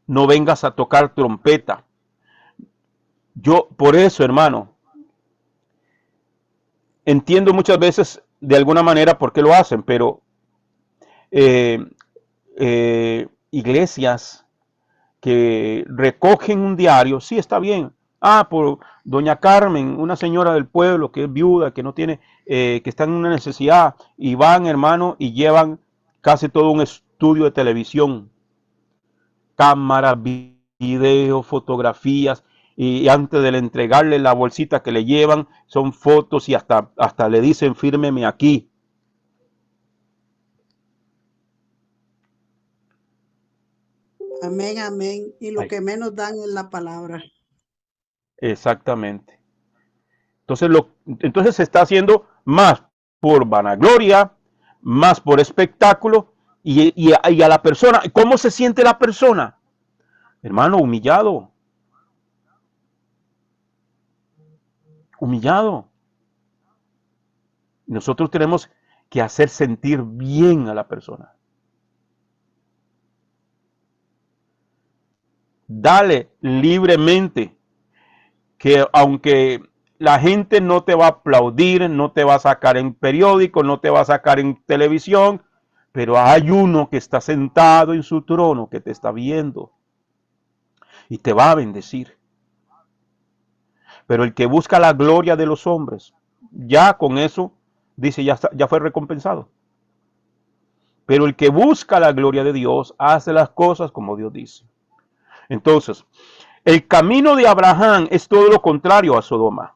No vengas a tocar trompeta. Yo, por eso, hermano, entiendo muchas veces de alguna manera por qué lo hacen, pero iglesias que recogen un diario, sí está bien. Ah, por doña Carmen, una señora del pueblo que es viuda, que no tiene, que está en una necesidad, y van, hermano, y llevan casi todo un estudio de televisión, cámaras, videos, fotografías, y antes de entregarle la bolsita que le llevan, son fotos y hasta le dicen fírmeme aquí. Amén, amén. Y lo Ay, que menos dan es la palabra. exactamente. Entonces se está haciendo más por vanagloria, más por espectáculo y a la persona. ¿Cómo se siente la persona? Hermano, humillado. Humillado. Nosotros tenemos que hacer sentir bien a la persona. Dale libremente, que aunque la gente no te va a aplaudir, no te va a sacar en periódico, no te va a sacar en televisión, pero hay uno que está sentado en su trono que te está viendo y te va a bendecir. Pero el que busca la gloria de los hombres, ya con eso, dice, ya fue recompensado. Pero el que busca la gloria de Dios hace las cosas como Dios dice. Entonces, el camino de Abraham es todo lo contrario a Sodoma.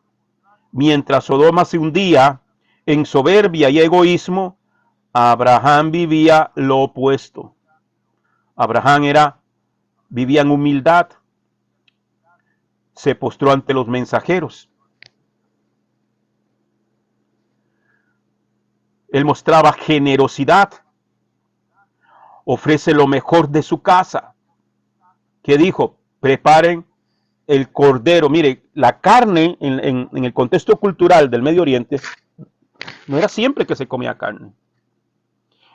Mientras Sodoma se hundía en soberbia y egoísmo, Abraham vivía lo opuesto. Abraham vivía en humildad, se postró ante los mensajeros. Él mostraba generosidad, ofrece lo mejor de su casa. ¿Qué dijo? Preparen el cordero. Mire, la carne en el contexto cultural del Medio Oriente no era siempre que se comía carne.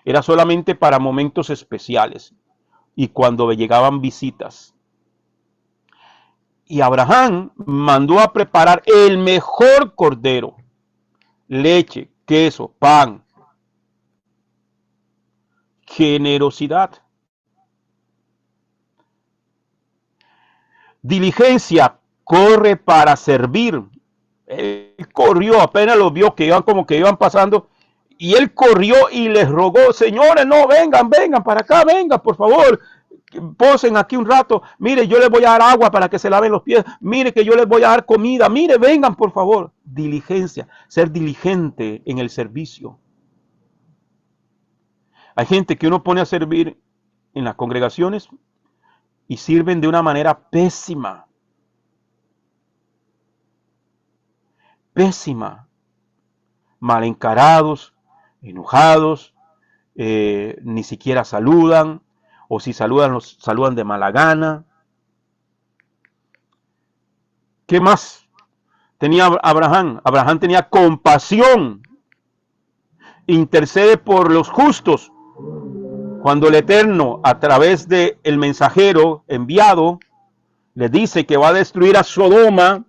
Era solamente para momentos especiales y cuando llegaban visitas. Y Abraham mandó a preparar el mejor cordero, leche, queso, pan, generosidad, diligencia, corre para servir. Él corrió, apenas los vio que iban como que iban pasando, y él corrió y les rogó, señores, no, vengan para acá, vengan, por favor, posen aquí un rato, mire, yo les voy a dar agua para que se laven los pies, mire que yo les voy a dar comida, mire, vengan por favor. Diligencia, ser diligente en el servicio. Hay gente que uno pone a servir en las congregaciones y sirven de una manera pésima. Pésima. Mal encarados, enojados, ni siquiera saludan, o si saludan, los saludan de mala gana. ¿Qué más tenía Abraham? Abraham tenía compasión, intercede por los justos. Cuando el Eterno, a través del mensajero enviado, le dice que va a destruir a Sodoma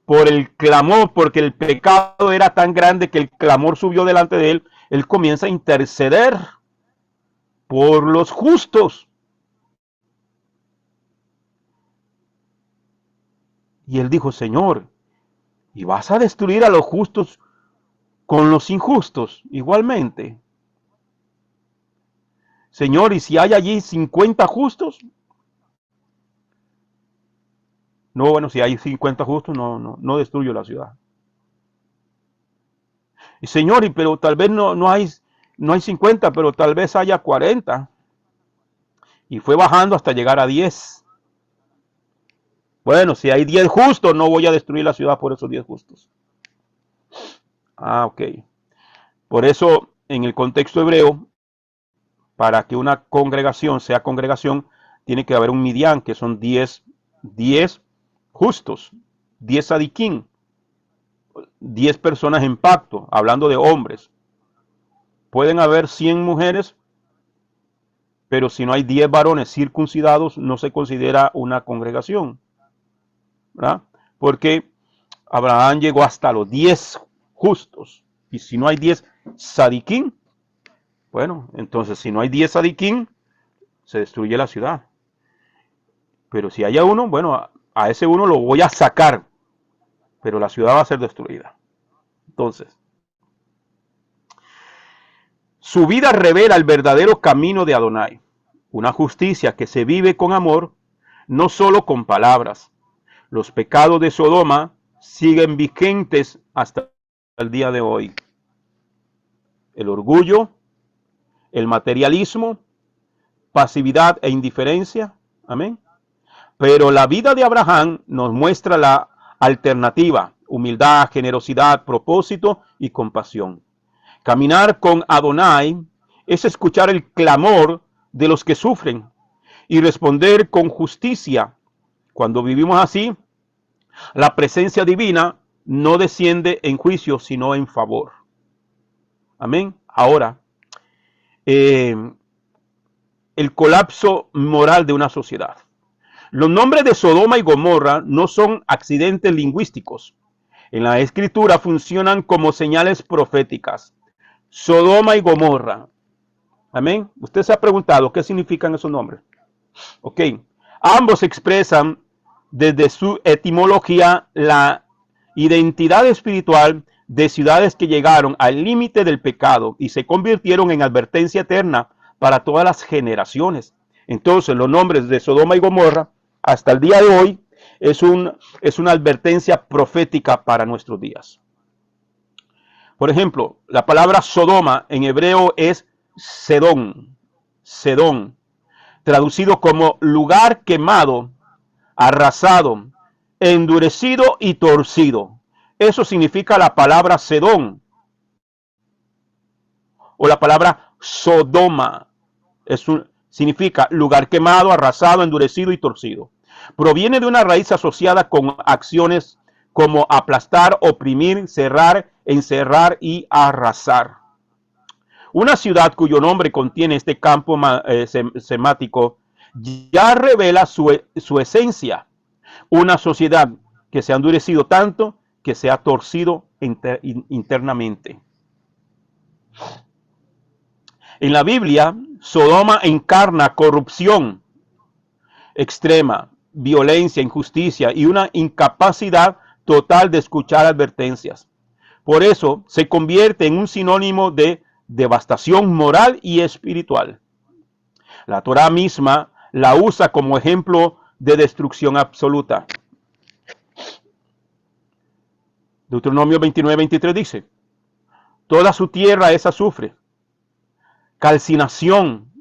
por el clamor, porque el pecado era tan grande que el clamor subió delante de él, él comienza a interceder por los justos. Y él dijo, Señor, ¿y vas a destruir a los justos con los injustos igualmente. Señor, ¿y si hay allí 50 justos? No, bueno, si hay 50 justos, no destruyo la ciudad. Y Señor, pero tal vez no hay 50, pero tal vez haya 40. Y fue bajando hasta llegar a 10. Bueno, si hay 10 justos, no voy a destruir la ciudad por esos 10 justos. Ok. Por eso, en el contexto hebreo, para que una congregación sea congregación, tiene que haber un midian, que son 10 justos, 10 sadiquín, 10 personas en pacto, hablando de hombres. Pueden haber 100 mujeres, pero si no hay 10 varones circuncidados, no se considera una congregación, ¿verdad? Porque Abraham llegó hasta los 10 justos, y si no hay 10 sadiquín, bueno, entonces si no hay 10 sadiquín, se destruye la ciudad. Pero si haya uno, bueno, a ese uno lo voy a sacar, pero la ciudad va a ser destruida. Entonces, su vida revela el verdadero camino de Adonai, una justicia que se vive con amor, no solo con palabras. Los pecados de Sodoma siguen vigentes hasta el día de hoy. El orgullo, el materialismo, pasividad e indiferencia. Amén. Pero la vida de Abraham nos muestra la alternativa: humildad, generosidad, propósito y compasión. Caminar con Adonai es escuchar el clamor de los que sufren y responder con justicia. Cuando vivimos así, la presencia divina no desciende en juicio, sino en favor. Amén. Ahora, el colapso moral de una sociedad. Los nombres de Sodoma y Gomorra no son accidentes lingüísticos. En la escritura funcionan como señales proféticas. Sodoma y Gomorra. Amén. Usted se ha preguntado qué significan esos nombres. Ok. Ambos expresan desde su etimología la identidad espiritual de ciudades que llegaron al límite del pecado y se convirtieron en advertencia eterna para todas las generaciones. Entonces, los nombres de Sodoma y Gomorra hasta el día de hoy es una advertencia profética para nuestros días. Por ejemplo, la palabra Sodoma en hebreo es Sedón, traducido como lugar quemado, arrasado, endurecido y torcido. Eso significa la palabra Sedón o la palabra Sodoma. Significa lugar quemado, arrasado, endurecido y torcido. Proviene de una raíz asociada con acciones como aplastar, oprimir, cerrar, encerrar y arrasar. Una ciudad cuyo nombre contiene este campo semático ya revela su esencia. Una sociedad que se ha endurecido tanto que se ha torcido internamente. En la Biblia, Sodoma encarna corrupción extrema, violencia, injusticia y una incapacidad total de escuchar advertencias. Por eso se convierte en un sinónimo de devastación moral y espiritual. La Torá misma la usa como ejemplo de destrucción absoluta. Deuteronomio 29:23 dice: toda su tierra es azufre, calcinación,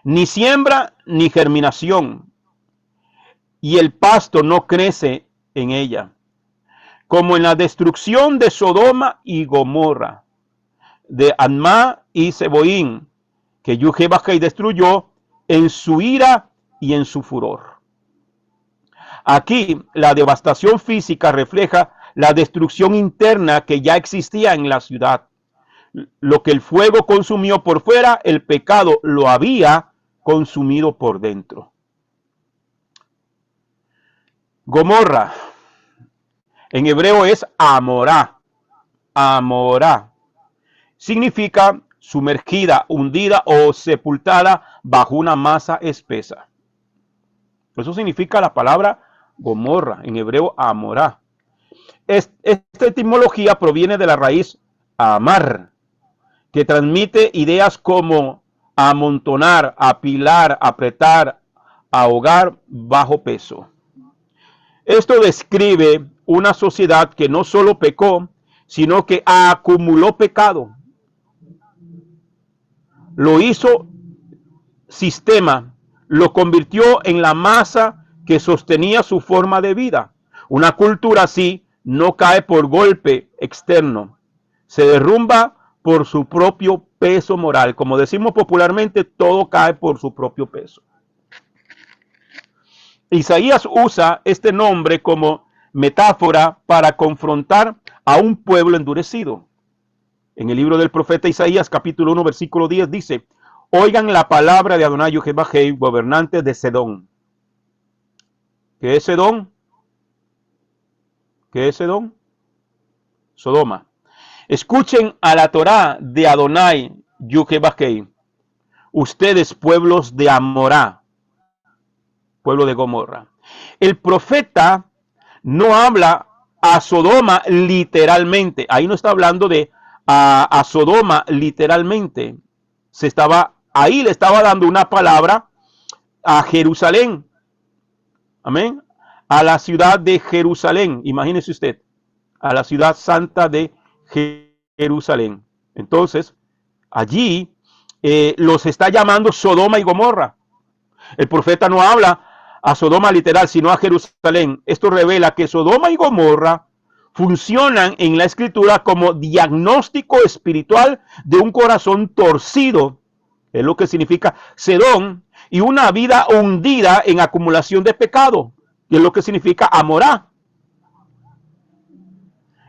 ni siembra ni germinación, y el pasto no crece en ella, como en la destrucción de Sodoma y Gomorra, de Admá y Seboín, que Yuhebajei destruyó en su ira y en su furor. Aquí la devastación física refleja la destrucción interna que ya existía en la ciudad. Lo que el fuego consumió por fuera, el pecado lo había consumido por dentro. Gomorra, en hebreo es Amorá. Amorá significa sumergida, hundida o sepultada bajo una masa espesa. Eso significa la palabra Gomorra, en hebreo Amorá. Esta etimología proviene de la raíz amar, que transmite ideas como amontonar, apilar, apretar, ahogar bajo peso. Esto describe una sociedad que no solo pecó, sino que acumuló pecado. Lo hizo sistema, lo convirtió en la masa que sostenía su forma de vida. Una cultura así no cae por golpe externo, se derrumba por su propio peso moral. Como decimos popularmente, todo cae por su propio peso. Isaías usa este nombre como metáfora para confrontar a un pueblo endurecido. En el libro del profeta Isaías, capítulo 1, versículo 10, dice: oigan la palabra de Adonai Jehová, gobernante de Sedón. ¿Qué es Sedón? ¿Qué es Sedón? Sodoma. Escuchen a la Torá de Adonai Jehová, ustedes pueblos de Amorá, pueblo de Gomorra. El profeta no habla a Sodoma literalmente. Ahí no está hablando de a Sodoma literalmente. Ahí le estaba dando una palabra a Jerusalén. Amén. A la ciudad de Jerusalén. Imagínese usted. A la ciudad santa de Jerusalén. Entonces, allí los está llamando Sodoma y Gomorra. El profeta no habla a Sodoma literal, sino a Jerusalén. Esto revela que Sodoma y Gomorra funcionan en la escritura como diagnóstico espiritual de un corazón torcido, es lo que significa Sedón, y una vida hundida en acumulación de pecado, que es lo que significa Amorá.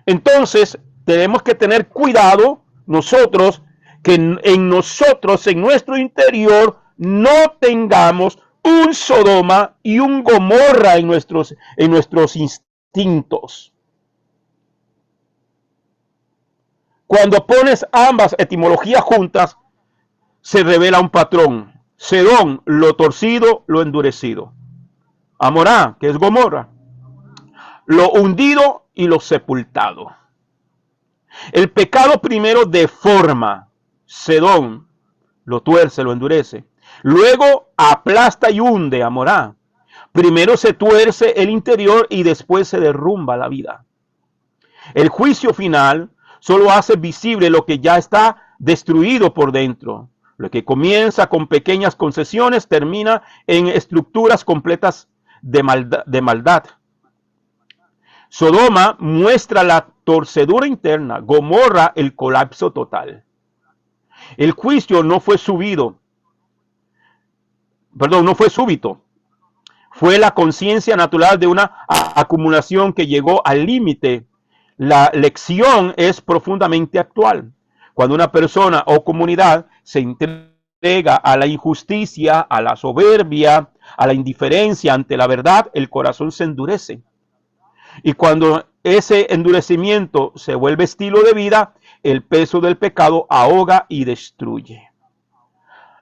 Entonces, tenemos que tener cuidado nosotros, que en nuestro interior, no tengamos un Sodoma y un Gomorra en nuestros instintos. Cuando pones ambas etimologías juntas, se revela un patrón. Sedón, lo torcido, lo endurecido. Amorá, que es Gomorra, lo hundido y lo sepultado. El pecado primero deforma. Sedón, lo tuerce, lo endurece. Luego aplasta y hunde. Amorá. Primero se tuerce el interior y después se derrumba la vida. El juicio final solo hace visible lo que ya está destruido por dentro. Lo que comienza con pequeñas concesiones termina en estructuras completas de maldad. Sodoma muestra la torcedura interna, Gomorra el colapso total. El juicio no fue súbito. Fue la conciencia natural de una acumulación que llegó al límite. La lección es profundamente actual. Cuando una persona o comunidad se entrega a la injusticia, a la soberbia, a la indiferencia ante la verdad, el corazón se endurece. Y cuando ese endurecimiento se vuelve estilo de vida, el peso del pecado ahoga y destruye.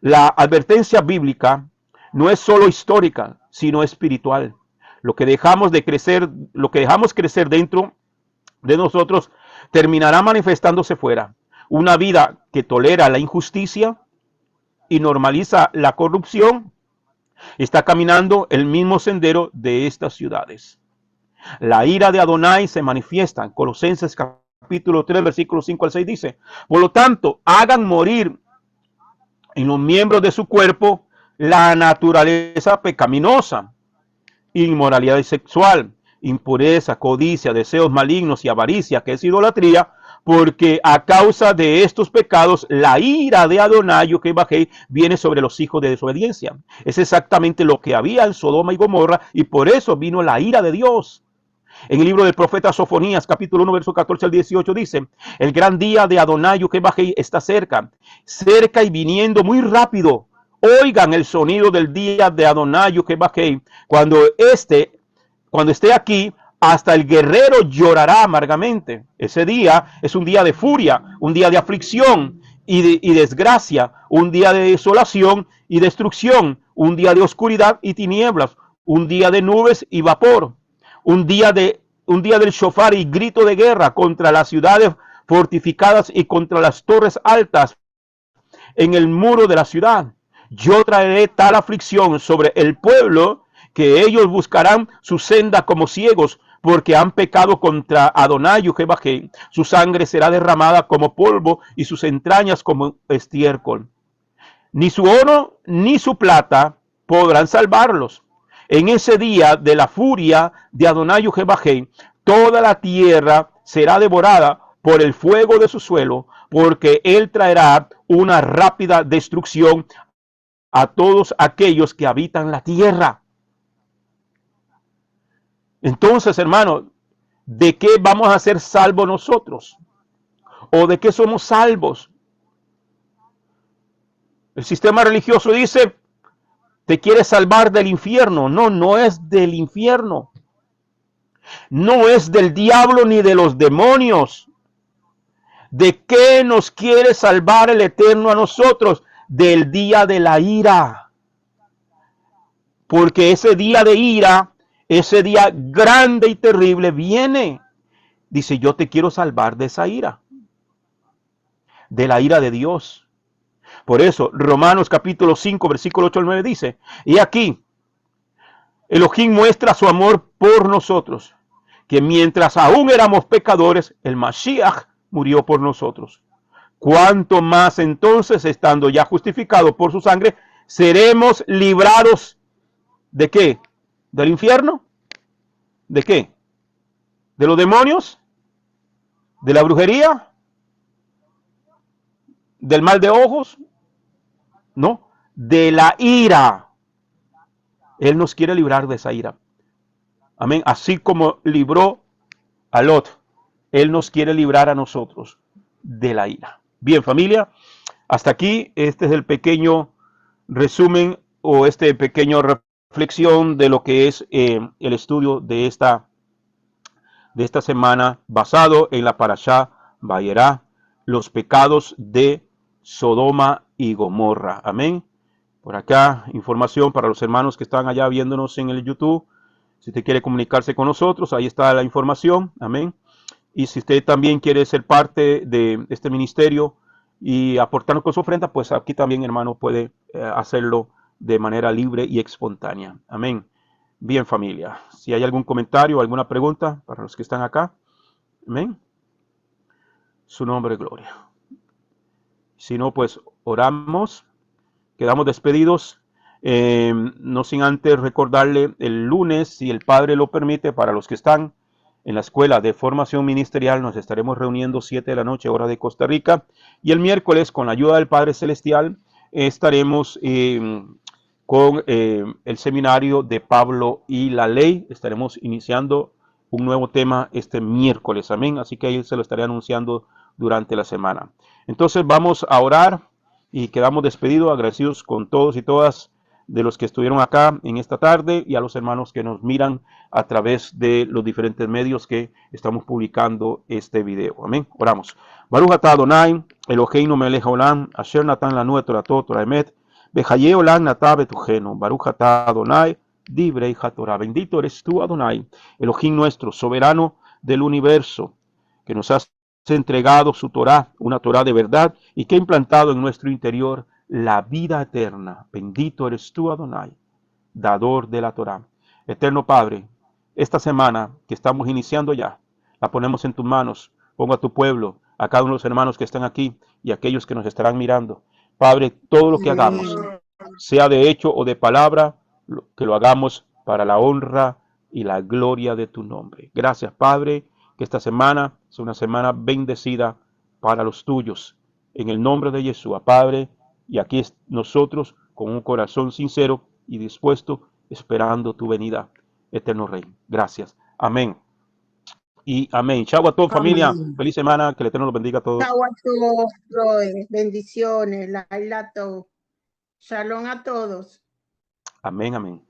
La advertencia bíblica no es solo histórica, sino espiritual. Lo que dejamos crecer dentro de nosotros terminará manifestándose fuera. Una vida que tolera la injusticia y normaliza la corrupción está caminando el mismo sendero de estas ciudades. La ira de Adonai se manifiesta en Colosenses capítulo 3, versículos 5 al 6 dice: por lo tanto, hagan morir en los miembros de su cuerpo la naturaleza pecaminosa, inmoralidad sexual, impureza, codicia, deseos malignos y avaricia, que es idolatría, porque a causa de estos pecados la ira de Adonai viene sobre los hijos de desobediencia. Es exactamente lo que había en Sodoma y Gomorra, y por eso vino la ira de Dios. En el libro del profeta Sofonías, capítulo 1, verso 14 al 18, dice: el gran día de Adonai está cerca y viniendo muy rápido. Oigan el sonido del día de Adonai cuando esté aquí, hasta el guerrero llorará amargamente. Ese día es un día de furia, un día de aflicción y desgracia, un día de desolación y destrucción, un día de oscuridad y tinieblas, un día de nubes y vapor, un día del shofar y grito de guerra contra las ciudades fortificadas y contra las torres altas en el muro de la ciudad. Yo traeré tal aflicción sobre el pueblo que ellos buscarán su senda como ciegos, porque han pecado contra Adonai Jehová. Su sangre será derramada como polvo y sus entrañas como estiércol. Ni su oro ni su plata podrán salvarlos. En ese día de la furia de Adonai Jehová, toda la tierra será devorada por el fuego de su suelo, porque él traerá una rápida destrucción a todos aquellos que habitan la tierra. Entonces, hermano, ¿de qué vamos a ser salvos nosotros? ¿O de qué somos salvos? El sistema religioso dice, te quiere salvar del infierno. No, no es del infierno. No es del diablo ni de los demonios. ¿De qué nos quiere salvar el Eterno a nosotros? Del día de la ira. Porque ese día de ira, ese día grande y terrible viene. Dice, yo te quiero salvar de esa ira. De la ira de Dios. Por eso, Romanos capítulo 5, versículo 8 al 9 dice, y aquí, Elohim muestra su amor por nosotros, que mientras aún éramos pecadores, el Mashiach murió por nosotros. Cuanto más entonces, estando ya justificados por su sangre, seremos librados ¿de qué? ¿Del infierno? ¿De qué? ¿De los demonios? ¿De la brujería? ¿Del mal de ojos? No, de la ira. Él nos quiere librar de esa ira. Amén. Así como libró a Lot, Él nos quiere librar a nosotros de la ira. Bien, familia, hasta aquí este es el pequeño resumen o este pequeño reflexión de lo que es el estudio de esta semana basado en la Parashá Vayera, los pecados de Sodoma y Gomorra. Amén. Por acá, información para los hermanos que están allá viéndonos en el YouTube. Si usted quiere comunicarse con nosotros, ahí está la información. Amén. Y si usted también quiere ser parte de este ministerio y aportarnos con su ofrenda, pues aquí también, hermano, puede hacerlo de manera libre y espontánea. Amén. Bien, familia. Si hay algún comentario o alguna pregunta para los que están acá. Amén. Su nombre, gloria. Si no, pues oramos. Quedamos despedidos. No sin antes recordarle el lunes, si el Padre lo permite, para los que están en la escuela de formación ministerial, nos estaremos reuniendo 7 de la noche, hora de Costa Rica. Y el miércoles, con la ayuda del Padre Celestial, estaremos con el seminario de Pablo y la ley. Estaremos iniciando un nuevo tema este miércoles. Amén. Así que ahí se lo estaré anunciando durante la semana. Entonces vamos a orar y quedamos despedidos, agradecidos con todos y todas de los que estuvieron acá en esta tarde y a los hermanos que nos miran a través de los diferentes medios que estamos publicando este video. Amén. Oramos. Baruch atah Adonai, Eloheinu melech haolam, asher natan lanu et torato Torah emet, behaye olam natah betujenu. Baruch atah Adonai, divrei hatorah. Bendito eres tú, Adonai, Elohim nuestro, soberano del universo, que nos has entregado su Torah, una Torah de verdad, y que ha implantado en nuestro interior la vida eterna. Bendito eres tú, Adonai, dador de la Torah. Eterno Padre, esta semana que estamos iniciando ya, la ponemos en tus manos. Pongo a tu pueblo, a cada uno de los hermanos que están aquí y a aquellos que nos estarán mirando. Padre, todo lo que hagamos, sea de hecho o de palabra, que lo hagamos para la honra y la gloria de tu nombre. Gracias, Padre, que esta semana sea una semana bendecida para los tuyos. En el nombre de Yeshua, Padre, y aquí nosotros con un corazón sincero y dispuesto, esperando tu venida, eterno Rey. Gracias. Amén. Y amén. Chau a todos, familia. Amén. Feliz semana. Que el Eterno los bendiga a todos. Chau a todos, Roe. Bendiciones. Shalom a todos. Amén, amén.